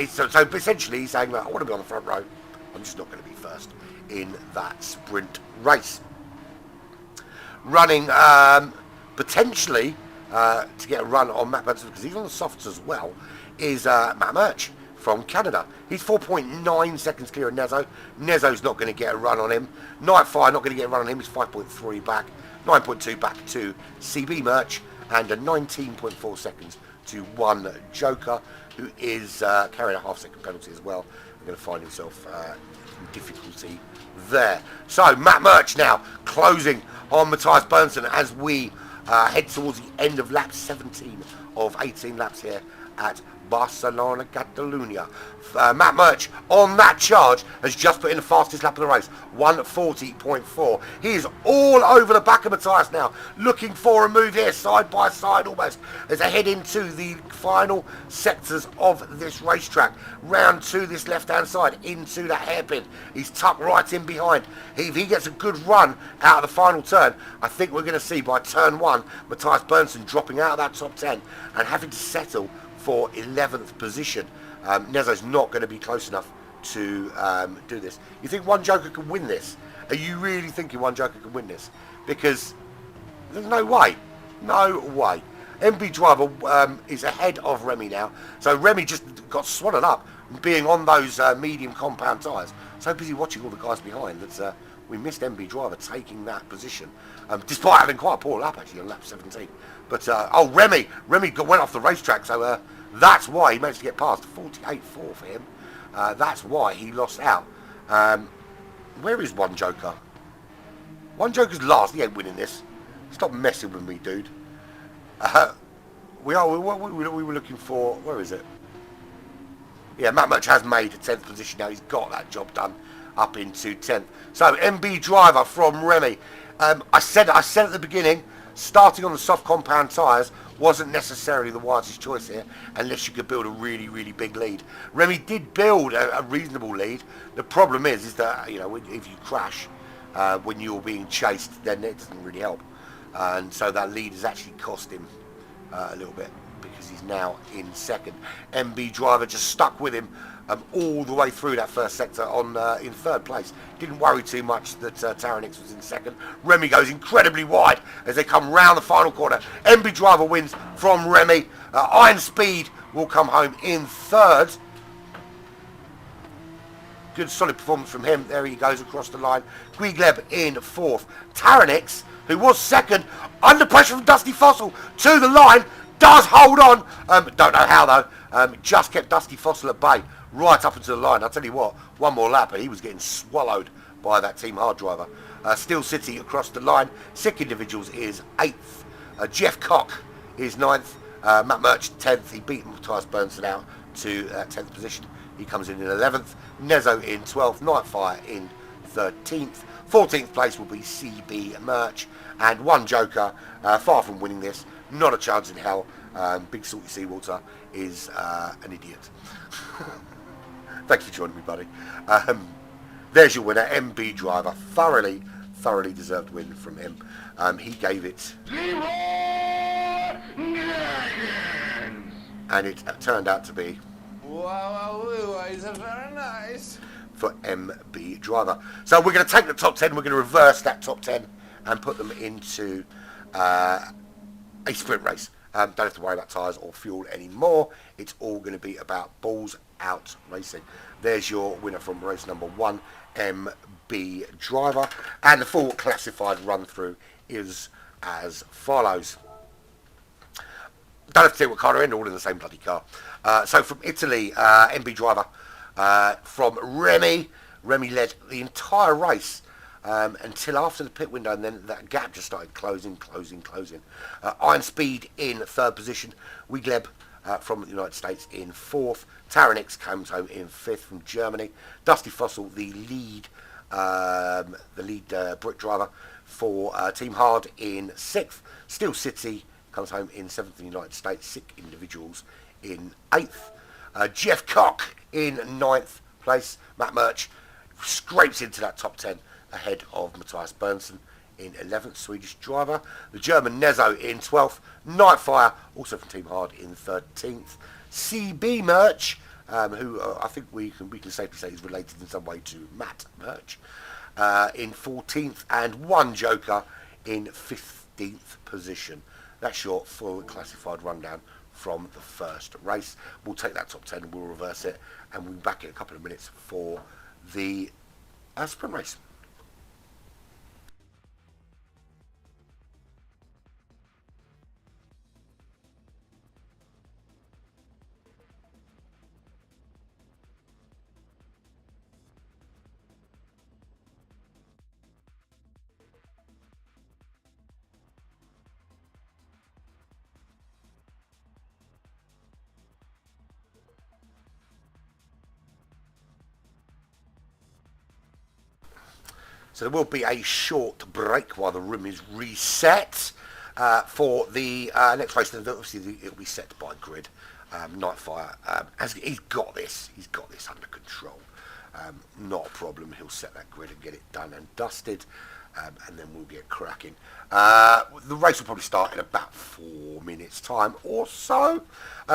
So essentially he's saying, I want to be on the front row, I'm just not going to be first in that sprint race. Running potentially to get a run on Matt Bernsen, because he's on the softs as well, is Matt Murch from Canada. He's 4.9 seconds clear of Nezo. Nezo's not going to get a run on him. Nightfire not going to get a run on him. He's 5.3 back. 9.2 back to CB Merch, and a 19.4 seconds to one Joker, who is carrying a half-second penalty as well. Going to find himself in difficulty there. So Matt Murch now closing on Matthias Berndsen as we head towards the end of lap 17 of 18 laps here at Barcelona, Catalunya. Matt Murch on that charge has just put in the fastest lap of the race, 1:40.4. He is all over the back of Matthias now, looking for a move here, side by side almost, as they head into the final sectors of this racetrack, round to this left-hand side, into that hairpin. He's tucked right in behind. If he gets a good run out of the final turn, I think we're going to see by turn 1, Matthias Berndsen dropping out of that top 10 and having to settle for 11th position. Nezo's not going to be close enough to do this. You think one Joker can win this? Are you really thinking one Joker can win this? Because there's no way. No way. MB Driver is ahead of Remy now. So Remy just got swallowed up being on those medium compound tyres. So busy watching all the guys behind that we missed MB Driver taking that position. Despite having quite a poor lap actually on lap 17. But, Remy went off the racetrack, so that's why he managed to get past. 48.4 for him. That's why he lost out. Where is One Joker? One Joker's last. He ain't winning this. Stop messing with me, dude. We were looking for... Where is it? Yeah, Matt Murch has made a 10th position now. He's got that job done up into 10th. So, MB Driver from Remy. I said at the beginning, starting on the soft compound tyres wasn't necessarily the wisest choice here, unless you could build a really, really big lead. Remy did build a reasonable lead. The problem is that, you know, if you crash when you're being chased, then it doesn't really help. And so that lead has actually cost him a little bit, because he's now in second. MB Driver just stuck with him all the way through that first sector on in third place. Didn't worry too much that Taranix was in second. Remy goes incredibly wide as they come round the final corner. MB Driver wins from Remy. Iron Speed will come home in third. Good solid performance from him. There he goes across the line. Guigleb in fourth. Taranix, who was second, under pressure from Dusty Fossil to the line, does hold on. Don't know how though. Just kept Dusty Fossil at bay right up into the line. I'll tell you what, one more lap and he was getting swallowed by that Team Hard driver. Steel City across the line. Sick Individuals is 8th. Jeff Cock is 9th. Matt Murch 10th. He beat Matthias Berndsen out to 10th position. He comes in 11th. Nezo in 12th. Nightfire in 13th. 14th place will be CB Merch. And one Joker, far from winning this. Not a chance in hell. Big Salty Seawater is an idiot. Thank you for joining me, buddy. There's your winner, MB Driver. Thoroughly deserved win from him. He gave it... And it turned out to be... Wow, is very nice. For MB Driver. So we're going to take the top 10, we're going to reverse that top 10 and put them into a sprint race. Don't have to worry about tyres or fuel anymore. It's all going to be about balls out racing. There's your winner from race number 1, MB Driver. And the full classified run through is as follows. Don't have to tell you what car they're in, all in the same bloody car. So from Italy, MB Driver. From Remy led the entire race until after the pit window, and then that gap just started closing. Iron Speed in third position. Guigleb from the United States in fourth. Taranix comes home in fifth from Germany. Dusty Fossil, the lead Brit driver for Team Hard in sixth. Steel City comes home in seventh in the United States. Sick Individuals in eighth. Jeff Cock in ninth place. Matt Murch scrapes into that top 10 ahead of Matthias Berndsen in 11th, Swedish driver. The German Nezo in 12th. Nightfire, also from Team Hard, in 13th. CB Merch, who I think we can safely say is related in some way to Matt Murch, in 14th. And one Joker in 15th position. That's your full classified rundown from the first race. We'll take that top 10 and we'll reverse it, and we'll be back in a couple of minutes for the sprint race. So there will be a short break while the room is reset for the next race. Obviously, it'll be set by grid. Nightfire, he's got this under control. Not a problem. He'll set that grid and get it done and dusted, and then we'll get cracking. The race will probably start in about 4 minutes' time or so.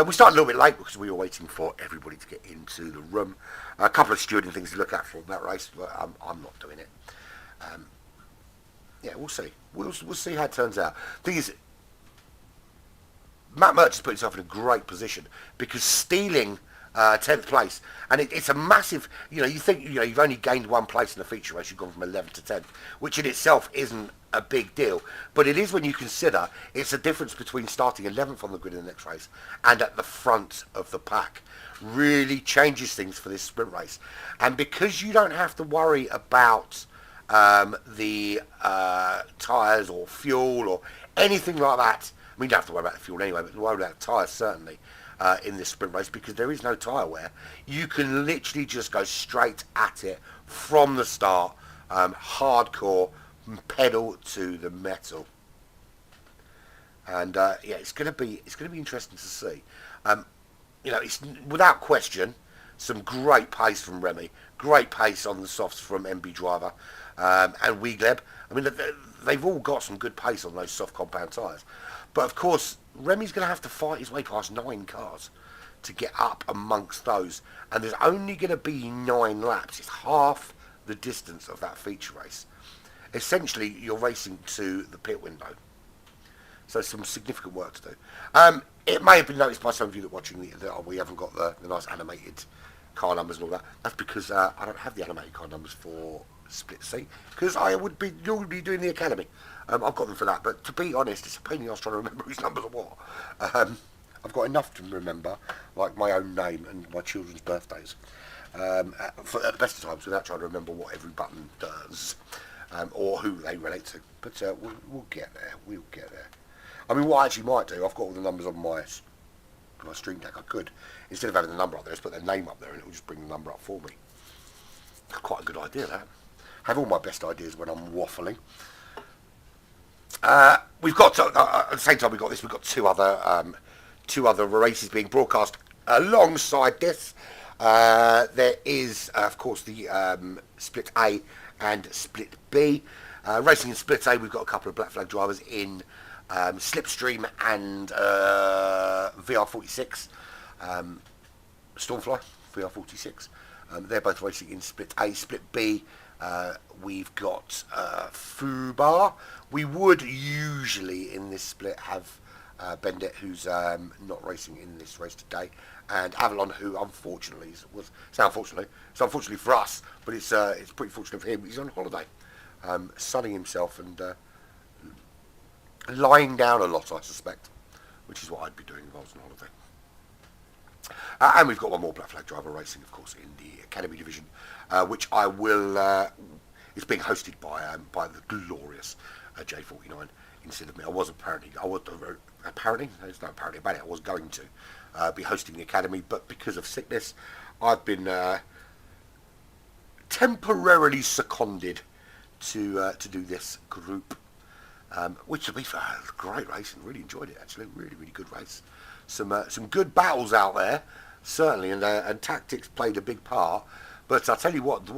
We started a little bit late because we were waiting for everybody to get into the room. A couple of stewarding things to look at from that race, but I'm not doing it. Yeah, we'll see. We'll see how it turns out. Thing is, Matt Murch has put himself in a great position because stealing 10th place, and it's a massive. You think you've only gained one place in the feature race. You've gone from 11th to 10th, which in itself isn't a big deal, but it is when you consider it's a difference between starting 11th on the grid in the next race and at the front of the pack. Really changes things for this sprint race, and because you don't have to worry about the tyres or fuel or anything like that. I mean, you don't have to worry about the fuel anyway, but worry about the tyres certainly in this sprint race because there is no tyre wear. You can literally just go straight at it from the start, hardcore, pedal to the metal. And yeah, it's going to be interesting to see. It's without question some great pace from Remy, great pace on the softs from MB Driver and Wegleb. I mean, they've all got some good pace on those soft compound tyres. But of course, Remy's going to have to fight his way past 9 cars to get up amongst those. And there's only going to be 9 laps. It's half the distance of that feature race. Essentially, you're racing to the pit window. So some significant work to do. It may have been noticed by some of you that are watching that we haven't got the nice animated car numbers and all that. That's because I don't have the animated car numbers for Split C, because I would be normally doing the Academy. I've got them for that, but to be honest, it's a pain in the arse trying to remember whose numbers are what. I've got enough to remember, like my own name and my children's birthdays, at the best of times, without trying to remember what every button does, or who they relate to. But we'll get there. We'll get there. I mean, what I actually might do, I've got all the numbers on my stream deck. I could, instead of having the number up there, just put their name up there, and it will just bring the number up for me. Quite a good idea, that. Have all my best ideas when I'm waffling. We've got at the same time we've got two other races being broadcast alongside this. There is of course the Split A and Split B. Racing in Split A, we've got a couple of Black Flag drivers in Slipstream and VR46, Stormfly VR46. They're both racing in Split A. Split B, we've got Fubar. We would usually in this split have Bendit, who's not racing in this race today, and Avalon, who unfortunately it's unfortunately for us, but it's pretty fortunate for him. He's on holiday, sunning himself and lying down a lot, I suspect, which is what I'd be doing if I was on holiday. And we've got one more Black Flag driver racing, of course, in the Academy division, which I will. It's being hosted by the glorious J49 instead of me. There's no apparently about it. I was going to be hosting the Academy, but because of sickness, I've been temporarily seconded to do this group, which to be fair, great race and really enjoyed it actually. Really, really good race. Some good battles out there, certainly, and tactics played a big part. But I'll tell you what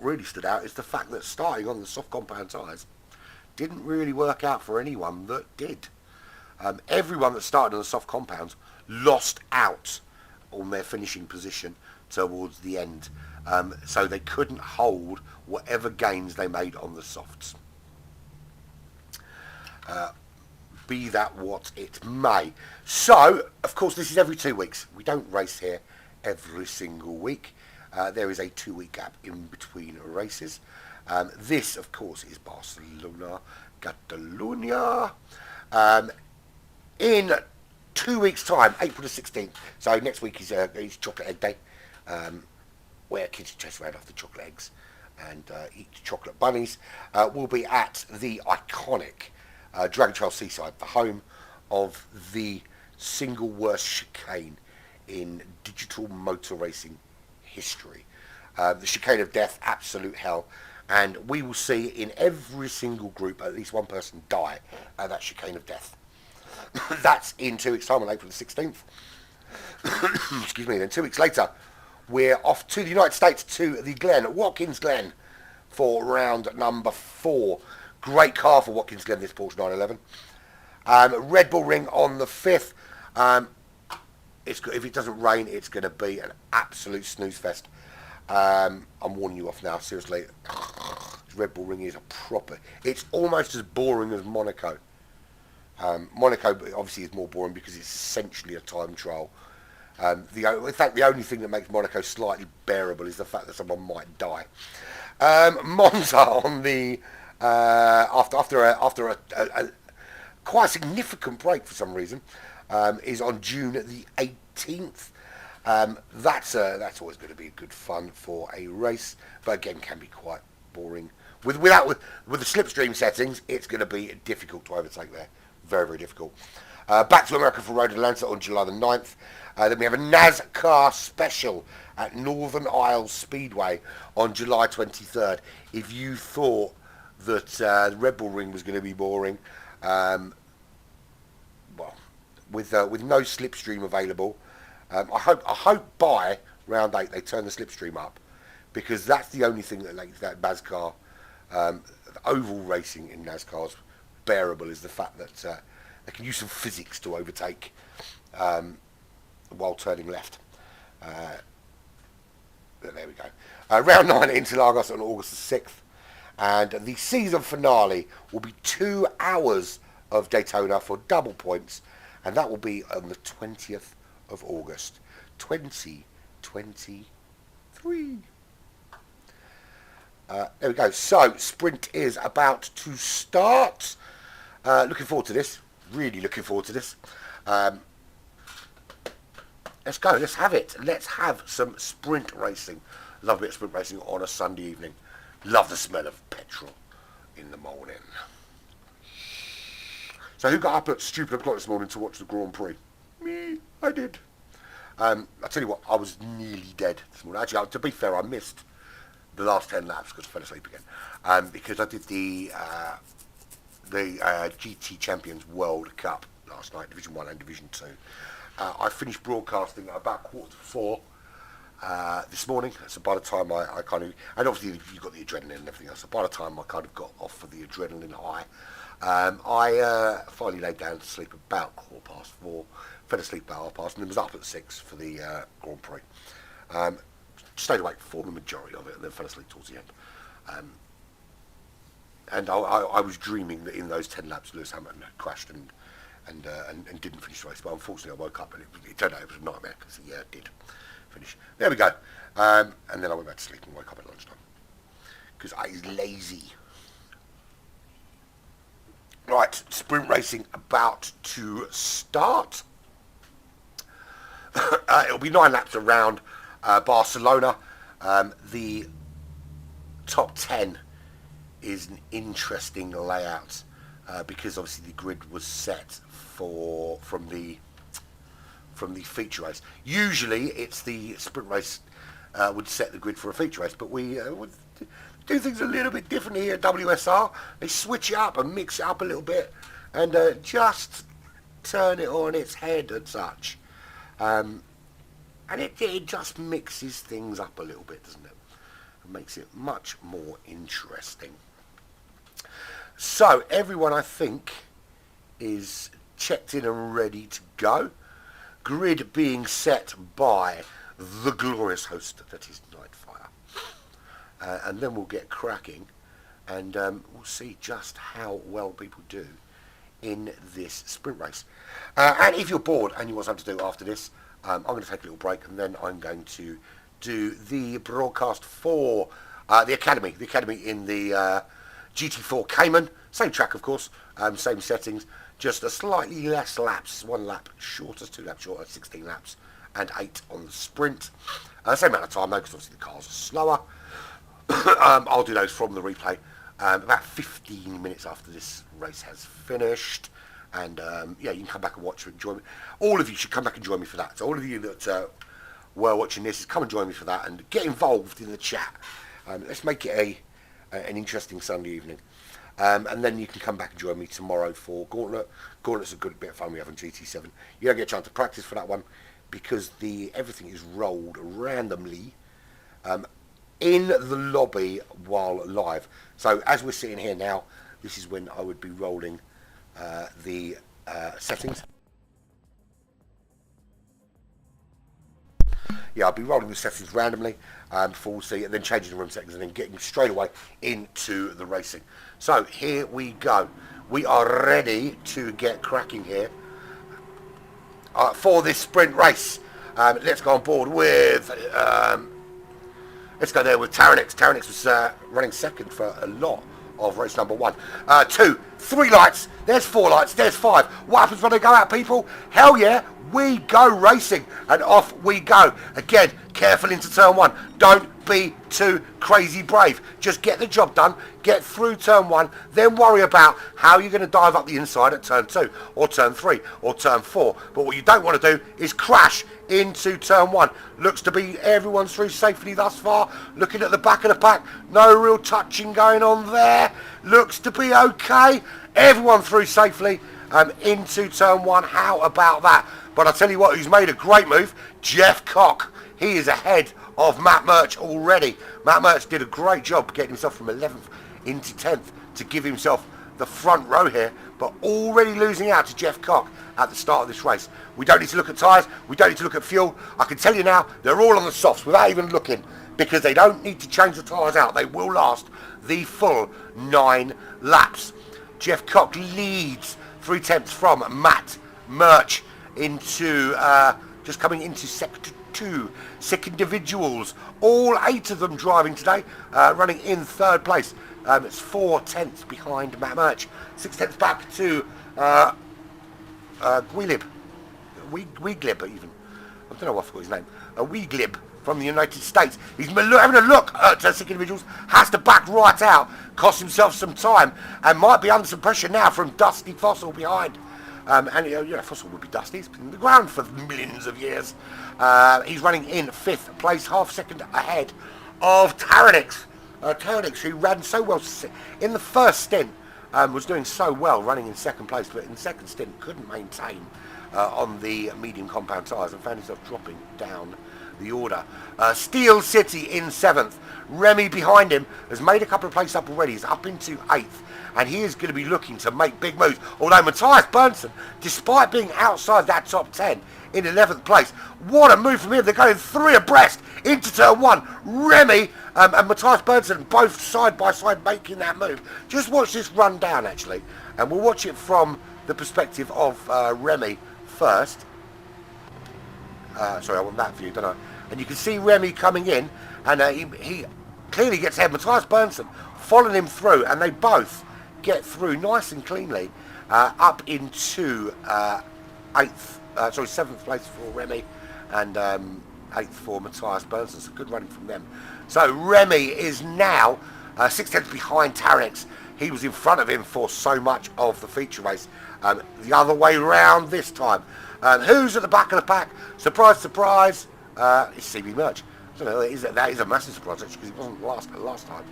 really stood out is the fact that starting on the soft compound tyres didn't really work out for anyone that did. Everyone that started on the soft compounds lost out on their finishing position towards the end. So they couldn't hold whatever gains they made on the softs. Be that what it may. So, of course, this is every 2 weeks. We don't race here every single week. There is a 2-week gap in between races. This, of course, is Barcelona, Catalonia. In 2 weeks' time, April the 16th. So next week is Chocolate Egg Day, where kids chase around after chocolate eggs and eat chocolate bunnies. We'll be at the iconic Dragon Trail Seaside, the home of the single worst chicane in digital motor racing history. The chicane of death, absolute hell. and we will see in every single group at least one person die at that chicane of death. That's in 2 weeks' time on April the 16th. Excuse me. Then 2 weeks later, we're off to the United States to the Watkins Glen, for round number 4. Great car for Watkins Glen, this Porsche 911. Red Bull Ring on the 5th. If it doesn't rain, it's going to be an absolute snooze fest. I'm warning you off now, seriously. Red Bull Ring is a proper... It's almost as boring as Monaco. Monaco obviously is more boring because it's essentially a time trial. In fact, the only thing that makes Monaco slightly bearable is the fact that someone might die. Monza on the after a quite significant break for some reason is on June the 18th. That's always going to be good fun for a race, but again can be quite boring. With the slipstream settings, it's going to be difficult to overtake there. Very, very difficult. Back to America for Road Atlanta on July the 9th. Then we have a NASCAR special at Northern Isles Speedway on July 23rd. If you thought that the Red Bull Ring was going to be boring, well, with no slipstream available, I hope by round 8 they turn the slipstream up, because that's the only thing that makes that NASCAR, oval racing in NASCAR is bearable, is the fact that they can use some physics to overtake while turning left. There we go. Round 9 at Interlagos on August the 6th. And the season finale will be 2 hours of Daytona for double points. And that will be on the 20th of August, 2023. There we go. So, sprint is about to start. Looking forward to this. Really looking forward to this. Let's go. Let's have it. Let's have some sprint racing. Love a bit of sprint racing on a Sunday evening. Love the smell of petrol in the morning. So who got up at stupid o'clock this morning to watch the Grand Prix? Me. I did. I tell you what, I was nearly dead this morning. Actually, to be fair, I missed the last 10 laps because I fell asleep again. Because I did the GT Champions World Cup last night, Division 1 and Division 2. I finished broadcasting at about 3:45 this morning. So by the time I kind of... And obviously you've got the adrenaline and everything else. So by the time I kind of got off of the adrenaline high, I finally laid down to sleep about 4:15. Fell asleep about 1:30 and then was up at 6 for the Grand Prix. Stayed awake for the majority of it and then fell asleep towards the end. And I was dreaming that in those 10 laps Lewis Hamilton had crashed and didn't finish the race, but unfortunately I woke up and it turned out it was a nightmare because he did finish. There we go. And then I went back to sleep and woke up at lunchtime because I was lazy. Right, sprint racing about to start. It'll be 9 laps around Barcelona. The top 10 is an interesting layout because obviously the grid was set from the feature race. Usually it's the sprint race would set the grid for a feature race, but we would do things a little bit differently here at WSR. They switch it up and mix it up a little bit and just turn it on its head and such. And it just mixes things up a little bit, doesn't it? It makes it much more interesting. So everyone, I think, is checked in and ready to go. Grid being set by the glorious host that is Nightfire. And then we'll get cracking and we'll see just how well people do in this sprint race. And if you're bored and you want something to do after this, I'm going to take a little break and then I'm going to do the broadcast for the Academy in the GT4 Cayman. Same track, of course, same settings, just a slightly less laps, 1 lap shorter, 2 laps shorter, 16 laps, and 8 on the sprint. Same amount of time though, because obviously the cars are slower. I'll do those from the replay about 15 minutes after this race has finished. And yeah, you can come back and watch and join me. All of you should come back and join me for that. So all of you that were watching this, come and join me for that and get involved in the chat. Let's make it an interesting Sunday evening. And then you can come back and join me tomorrow for Gauntlet. Gauntlet's a good bit of fun we have on GT7. You don't get a chance to practice for that one because everything is rolled randomly in the lobby while live. So as we're sitting here now, this is when I would be rolling the settings. Yeah, I'll be rolling the settings randomly before we see, and then changing the room settings, and then getting straight away into the racing. So here we go. We are ready to get cracking here for this sprint race. Let's go on board with. Let's go there with Taranex. Taranex was running second for a lot of race number 1. 2, 3 lights. There's 4 lights. There's 5. What happens when they go out, people? Hell yeah. We go racing, and off we go. Again, careful into turn 1. Don't be too crazy brave. Just get the job done, get through turn 1, then worry about how you're going to dive up the inside at turn 2, or turn 3, or turn 4. But what you don't want to do is crash into turn 1. Looks to be everyone's through safely thus far. Looking at the back of the pack, no real touching going on there. Looks to be okay. Everyone through safely into turn 1. How about that? But I'll tell you what, who's made a great move, Jeff Cock. He is ahead of Matt Murch already. Matt Murch did a great job getting himself from 11th into 10th to give himself the front row here, but already losing out to Jeff Cock at the start of this race. We don't need to look at tyres, we don't need to look at fuel. I can tell you now, they're all on the softs without even looking, because they don't need to change the tyres out. They will last the full 9 laps. Jeff Cock leads 3/10 from Matt Murch into just coming into sector 2. Sick individuals, all 8 of them driving today, running in 3rd place. It's 4/10 behind Matt Murch. 6/10 back to Weglib even. I don't know why I forgot his name. Weglib from the United States. He's having a look at sick individuals, has to back right out, cost himself some time, and might be under some pressure now from Dusty Fossil behind. And Fossil would be dusty. He's been in the ground for millions of years. He's running in 5th place, half second ahead of Taranex. Taranex, who ran so well in the first stint, was doing so well running in 2nd place, but in the 2nd stint couldn't maintain on the medium compound tyres and found himself dropping down the order. Steel City in 7th. Remy behind him has made a couple of places up already. He's up into 8th. And he is going to be looking to make big moves. Although Matthias Bernsen, despite being outside that top 10 in 11th place, what a move from him. They're going 3 abreast into turn 1. Remy and Matthias Bernsen both side by side making that move. Just watch this run down, actually. And we'll watch it from the perspective of Remy first. Sorry, I want that view, don't I? And you can see Remy coming in, and he clearly gets ahead. Matthias Bernsen following him through, and they both get through nice and cleanly up into 7th place for Remy, and 8th for Matthias Bernsen. So good running from them. So Remy is now 6/10 behind Taranex. He was in front of him for so much of the feature race. The other way round this time. Who's at the back of the pack? Surprise, surprise. It's CB Murch. I don't know, that is a massive surprise actually, because he wasn't last time.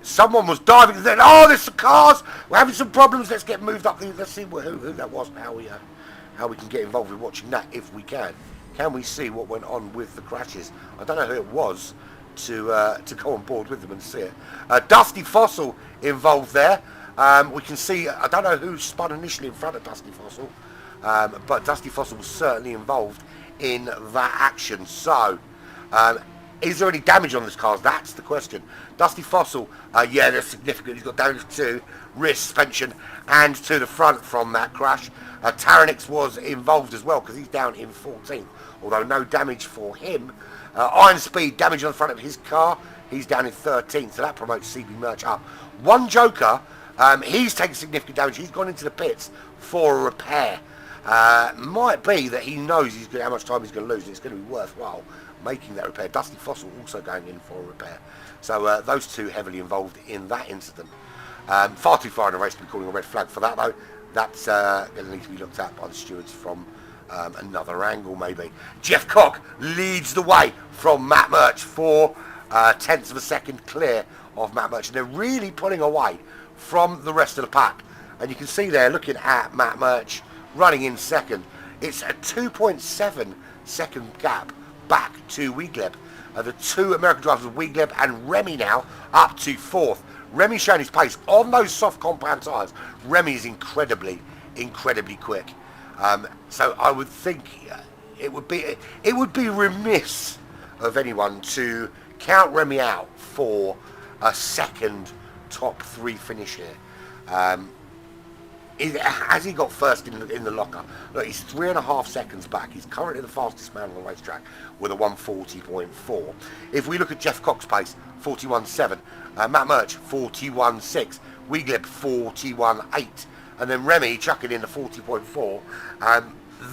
Someone was diving then. Oh, there's some cars. We're having some problems. Let's get moved up. Let's see who that was and how we can get involved with watching that if we can. Can we see what went on with the crashes? I don't know who it was to go on board with them and see it. Dusty Fossil involved there. We can see, I don't know who spun initially in front of Dusty Fossil, but Dusty Fossil was certainly involved in that action. So, is there any damage on this car? That's the question. Dusty Fossil, yeah, there's significant. He's got damage to rear suspension and to the front from that crash. Taranex was involved as well because he's down in 14th, although no damage for him. Iron Speed, damage on the front of his car. He's down in 13th, so that promotes CB Murch up. One Joker, he's taken significant damage. He's gone into the pits for a repair. Might be that he knows how much time he's going to lose, and it's going to be worthwhile making that repair. Dusty Fossil also going in for a repair. So those two heavily involved in that incident. Far too far in a race to be calling a red flag for that, though. That's going to need to be looked at by the stewards from another angle, maybe. Jeff Cock leads the way from Matt Murch for tenths of a second clear of Matt Murch. And they're really pulling away from the rest of the pack. And you can see there, looking at Matt Murch running in second, it's a 2.7 second gap back to Wegleb. The two American drivers, Wegleb and Remy, now up to fourth. Remy's showing his pace on those soft compound tyres. Remy is incredibly quick. So I would think it would be remiss of anyone to count Remy out for a second top three finish here. Has he got first in the locker? Look, he's 3.5 seconds back. He's currently the fastest man on the racetrack with a 1:40.4. If we look at Jeff Cox's pace, 41.7. Matt Murch, 41.6. Wegleb, 41.8. And then Remy chucking in the 40.4.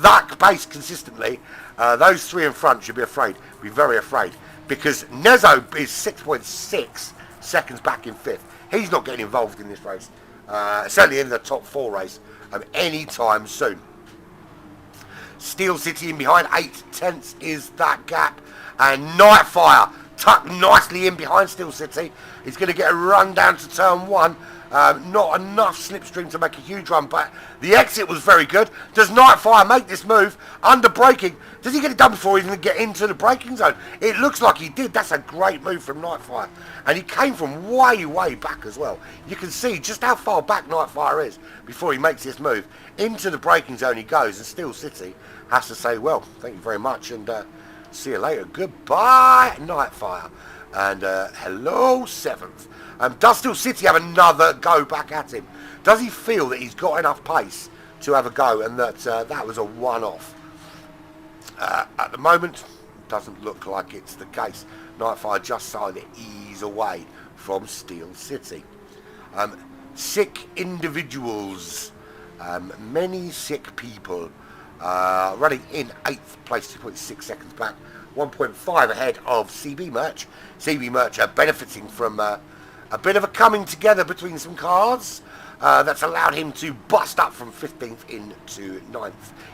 That pace consistently, those three in front should be very afraid. Because Nezo is 6.6 seconds back in fifth. He's not getting involved in this race. Certainly in the top four race anytime soon. Steel City in behind, 8 tenths is that gap. And Nightfire tucked nicely in behind Steel City. He's going to get a run down to turn one. Not enough slipstream to make a huge run, but the exit was very good. Does Nightfire make this move under braking? Does he get it done before he even get into the braking zone? It looks like he did. That's a great move from Nightfire. And he came from way back as well. You can see just how far back Nightfire is before he makes this move. Into the braking zone he goes, and Steel City has to say, well, thank you very much, and see you later. Goodbye, Nightfire. And hello, 7th. Does Steel City have another go back at him? Does he feel that he's got enough pace to have a go, and that that was a one-off? At the moment, doesn't look like it's the case. Nightfire just starting to ease away from Steel City. Sick individuals, many sick people, running in 8th place, 2.6 seconds back, 1.5 ahead of CB Murch. CB Murch benefiting from a bit of a coming together between some cars that's allowed him to bust up from 15th into 9th.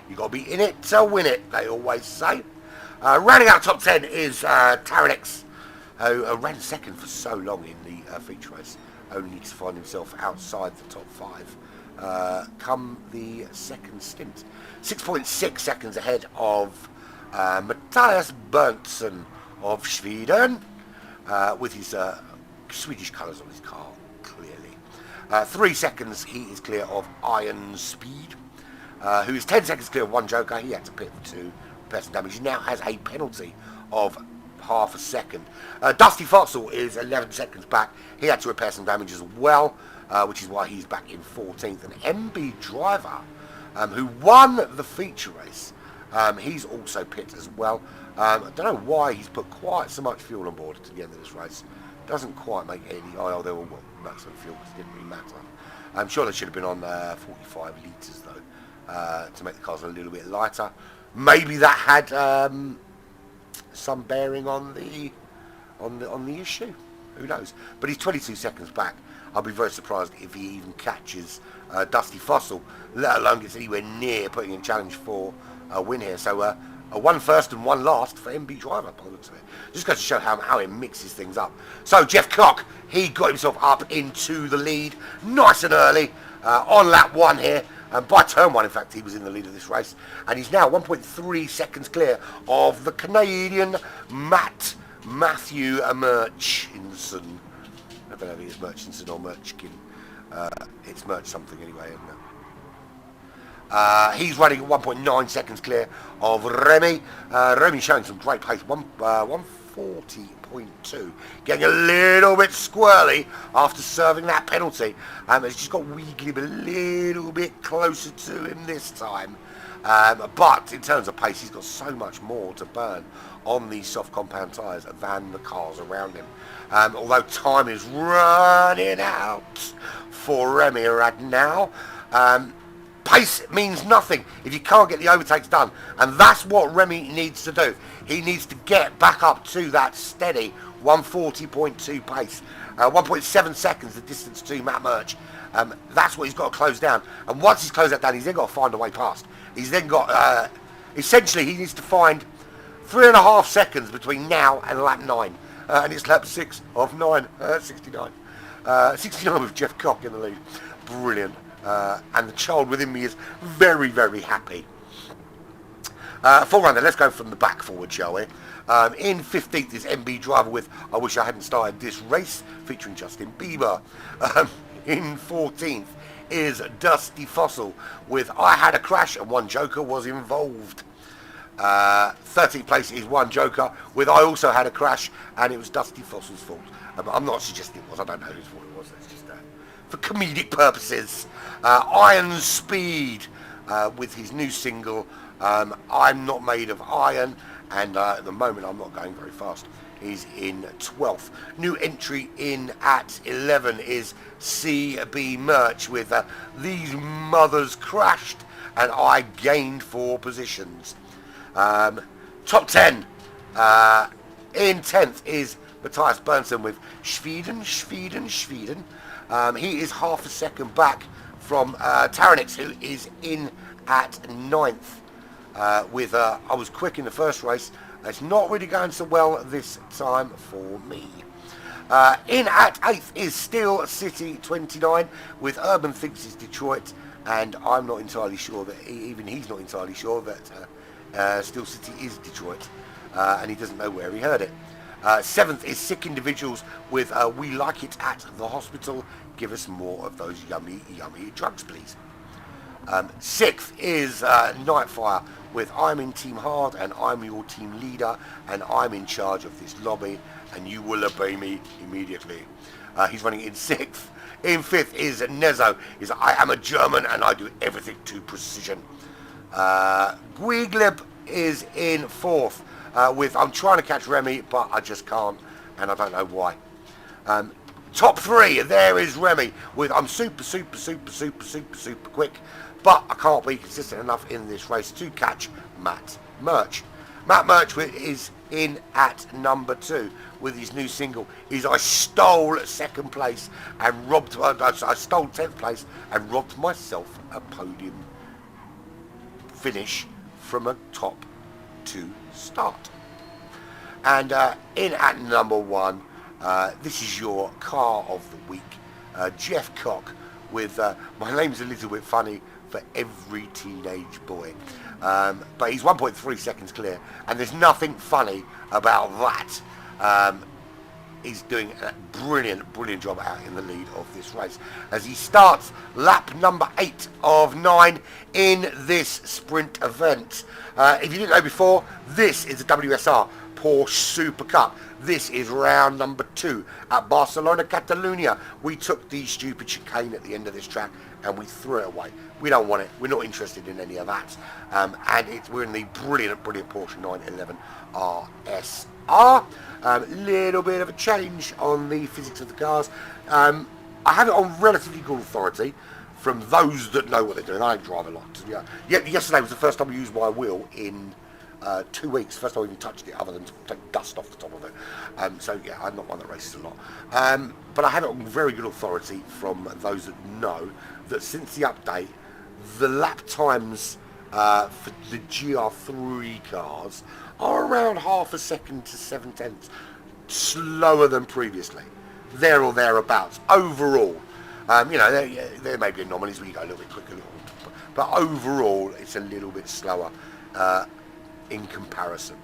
You've got to be in it to win it, they always say. Rounding out top 10 is Taranex, who ran second for so long in the feature race, only to find himself outside the top 5 come the second stint. 6.6 seconds ahead of Matthias Berntsen of Sweden, with his Swedish colours on his car, clearly. 3 seconds he is clear of Iron Speed, who is 10 seconds clear of One Joker. He had to pit for 2 repairs and damage. He now has a penalty of half a second. Dusty Fossil is 11 seconds back. He had to repair some damage as well, which is why he's back in 14th. And MB Driver, who won the feature race, he's also pit as well. I don't know why he's put quite so much fuel on board to the end of this race. Doesn't quite make any. Oh, they all maximum fuel because it didn't really matter. I'm sure they should have been on 45 litres though, to make the cars a little bit lighter. Maybe that had some bearing on the issue. Who knows? But he's 22 seconds back. I'll be very surprised if he even catches Dusty Fossil, let alone gets anywhere near putting in challenge for a win here. So a 1 first and 1 last for MB Driver by the looks of it. Just goes to show how he mixes things up. So Jeff Cock, he got himself up into the lead nice and early on lap 1 here. And by turn 1, in fact, he was in the lead of this race. And he's now 1.3 seconds clear of the Canadian Matthew Murchison. I don't know if it's Murchison or Murchkin. It's Murch something anyway, isn't it? He's running 1.9 seconds clear of Remy. Remy showing some great pace, 140.2. Getting a little bit squirrely after serving that penalty. He's just got Wegleb a little bit closer to him this time. But in terms of pace, he's got so much more to burn on these soft compound tyres than the cars around him. Although time is running out for Remy right now. Pace means nothing if you can't get the overtakes done, and that's what Remy needs to do. He needs to get back up to that steady 140.2 pace. 1.7 seconds the distance to Matt Murch. That's what he's got to close down, and once he's closed that down, he's then got to find a way past. He's then got essentially he needs to find 3.5 seconds between now and lap 9. and it's lap 6 of 9, 69. 69 with Jeff Cock in the lead. Brilliant. And the child within me is very, very happy. Full run then, let's go from the back forward, shall we? In 15th is MB Driver with I Wish I Hadn't Started This Race, featuring Justin Bieber. In 14th is Dusty Fossil with I Had a Crash and One Joker Was Involved. 13th place is One Joker with I Also Had a Crash and it was Dusty Fossil's fault. I'm not suggesting it was, I don't know whose fault it was, it's just for comedic purposes. Iron Speed with his new single I'm Not Made of Iron, and at the moment I'm not going very fast. He's in 12th. New entry in at 11 is CB Merch with These Mothers Crashed and I Gained 4 positions. Top 10. In 10th is Matthias Bernsen with Schweden. He is half a second back from Taranix, who is in at 9th. With I was quick in the first race. It's not really going so well this time for me. In at 8th is Steel City 29 with Urban Thinks It's Detroit, and I'm not entirely sure that he's not entirely sure that Steel City is Detroit, and he doesn't know where he heard it. 7th is Sick Individuals with We Like It at the Hospital. Give us more of those yummy, yummy drugs, please. 6th is Nightfire with I'm in Team Hard and I'm your team leader and I'm in charge of this lobby and you will obey me immediately. He's running in 6th. In 5th is Nezo. Is I am a German and I do everything to precision. Guigleb is in 4th with I'm trying to catch Remy but I just can't and I don't know why. Top 3, there is Remy with I'm super quick, but I can't be consistent enough in this race to catch Matt Murch. Matt Murch is in at number 2 with his new single is I Stole 2nd place and robbed, I stole 10th place and robbed myself a podium finish from a top 2 start. And in at number 1, this is your car of the week, Jeff Cock with My Name's a Little Bit Funny for Every Teenage Boy. But he's 1.3 seconds clear, and there's nothing funny about that. He's doing a brilliant job out in the lead of this race as he starts lap number 8 of 9 in this sprint event. If you didn't know before, this is a WSR Porsche Super Cup. This is round number 2 at Barcelona, Catalonia. We took the stupid chicane at the end of this track and we threw it away. We don't want it. We're not interested in any of that. And we're in the brilliant Porsche 911 RSR. Little bit of a change on the physics of the cars. I have it on relatively good authority from those that know what they're doing. I don't drive a lot. Yesterday was the first time I used my wheel in 2 weeks. First time I even touched it other than to take dust off the top of it. So yeah, I'm not one that races a lot. But I have it on very good authority from those that know that since the update, the lap times for the GR3 cars are around half a second to 7/10 slower than previously. There or thereabouts. Overall, there may be anomalies where you go a little bit quicker, but overall it's a little bit slower in comparison.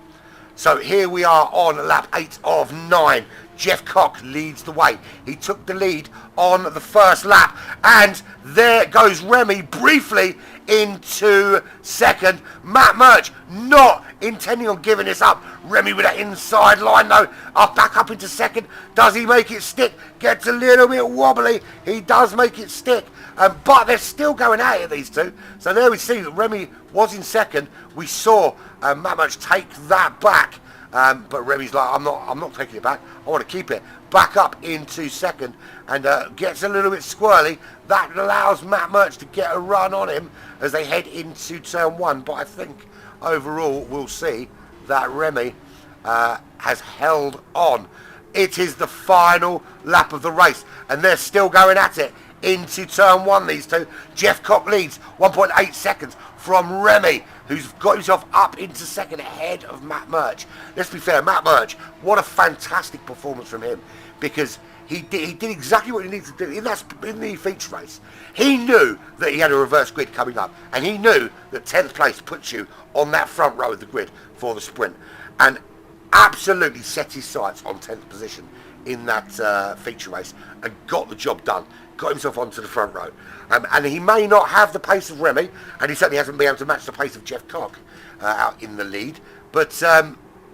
So here we are on lap 8 of 9. Jeff Cock leads the way. He took the lead on the first lap, and there goes Remy briefly into second. Matt Murch not intending on giving this up. Remy with that inside line though, back up into second. Does he make it stick? Gets a little bit wobbly. He does make it stick, but they're still going at it, these two. So there we see that Remy was in second. We saw Matt Murch take that back. But Remy's like, I'm not taking it back. I want to keep it. Back up into second and gets a little bit squirrely. That allows Matt Murch to get a run on him as they head into turn 1. But I think overall we'll see that Remy has held on. It is the final lap of the race and they're still going at it into turn 1, these two. Jeff Cock leads 1.8 seconds from Remy. who's got himself up into second ahead of Matt Murch. Let's be fair, Matt Murch, what a fantastic performance from him, because he did exactly what he needed to do in the feature race. He knew that he had a reverse grid coming up, and he knew that 10th place puts you on that front row of the grid for the sprint, and absolutely set his sights on 10th position in that feature race and got the job done. Got himself onto the front row. And he may not have the pace of Remy, and he certainly hasn't been able to match the pace of Jeff Cock out in the lead, but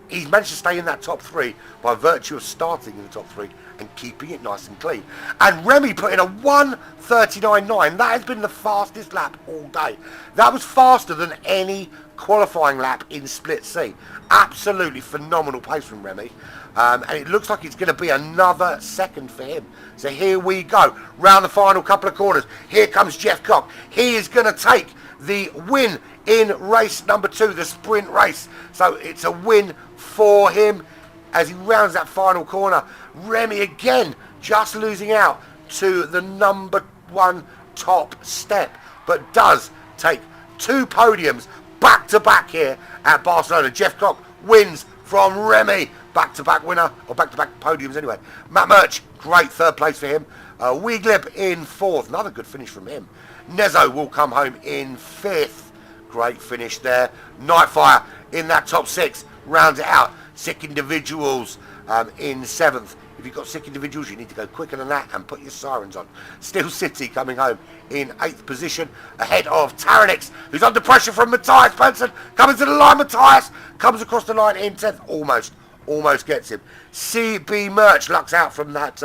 he's managed to stay in that top three by virtue of starting in the top three and keeping it nice and clean. And Remy put in a 1:39.9. That has been the fastest lap all day. That was faster than any qualifying lap in Split C. Absolutely phenomenal pace from Remy. And it looks like it's going to be another second for him. So here we go. Round the final couple of corners. Here comes Jeff Cock. He is going to take the win in race number 2, the sprint race. So it's a win for him as he rounds that final corner. Remy again just losing out to the number 1 top step, but does take 2 podiums back to back here at Barcelona. Jeff Cock wins from Remy. Back-to-back winner, or back-to-back podiums anyway. Matt Murch, great third place for him. Wiegleb in 4th, another good finish from him. Nezo will come home in 5th. Great finish there. Nightfire in that top 6, rounds it out. Sick Individuals in 7th. If you've got sick individuals, you need to go quicker than that and put your sirens on. Steel City coming home in 8th position, ahead of Taranix, who's under pressure from Matthias Benson. Coming to the line, Matthias comes across the line in 10th, almost gets him. CB Murch lucks out from that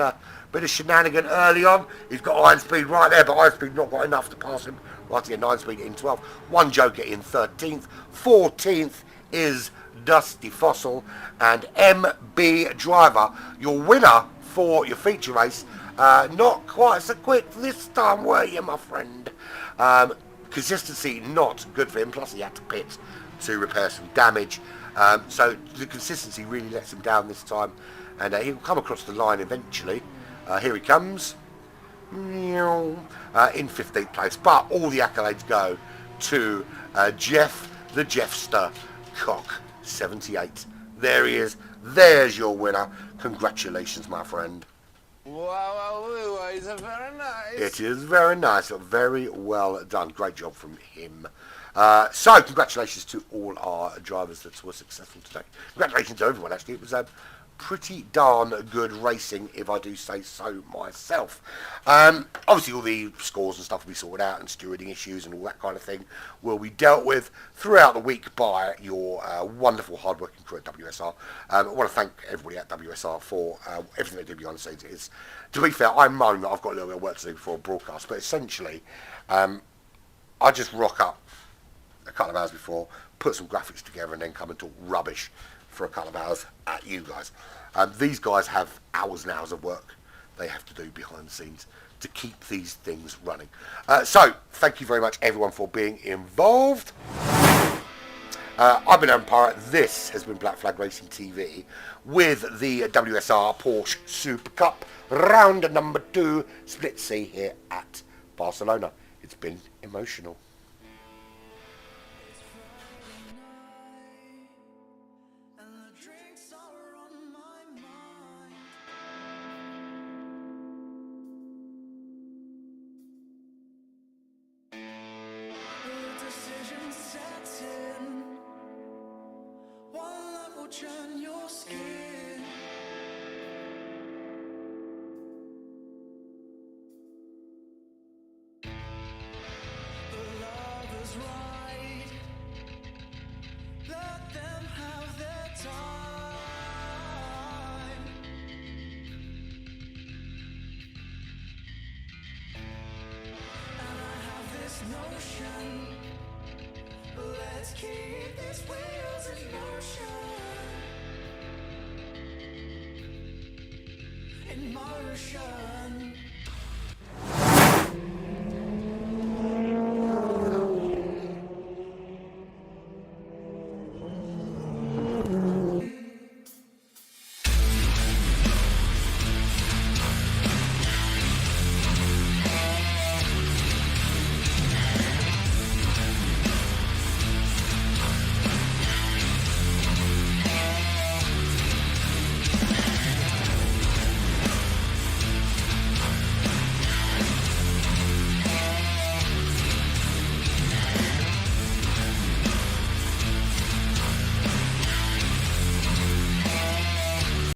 bit of shenanigan early on. He's got iron speed right there, but iron speed not got enough to pass him. Right to get 9 speed in 12th. One Joker in 13th. 14th is Dusty Fossil, and MB Driver, your winner for your feature race. Not quite so quick this time, were you, my friend? Consistency not good for him, plus he had to pit to repair some damage. So the consistency really lets him down this time, and he'll come across the line eventually. Here he comes in 15th place, but all the accolades go to Jeff the Jeffster Cock 78. There he is. There's your winner. Congratulations, my friend. Wow, it's very nice. It is very nice. Very well done. Great job from him. So, congratulations to all our drivers that were successful today. Congratulations to everyone, actually. It was pretty darn good racing, if I do say so myself. Obviously, all the scores and stuff will be sorted out, and stewarding issues and all that kind of thing will be dealt with throughout the week by your wonderful hard-working crew at WSR. I want to thank everybody at WSR for everything they do behind the scenes. It's, to be fair, I moan that I've got a little bit of work to do before a broadcast, but essentially, I just rock up a couple of hours before, put some graphics together, and then come and talk rubbish for a couple of hours at you guys. These guys have hours and hours of work they have to do behind the scenes to keep these things running. So, thank you very much, everyone, for being involved. I've been Aaron Pirate. This has been Black Flag Racing TV with the WSR Porsche Super Cup round number 2 Split C here at Barcelona. It's been emotional. Turn your skin. The love is right. Let them have their time. And I have this notion. Let's keep these wheels in motion. In motion.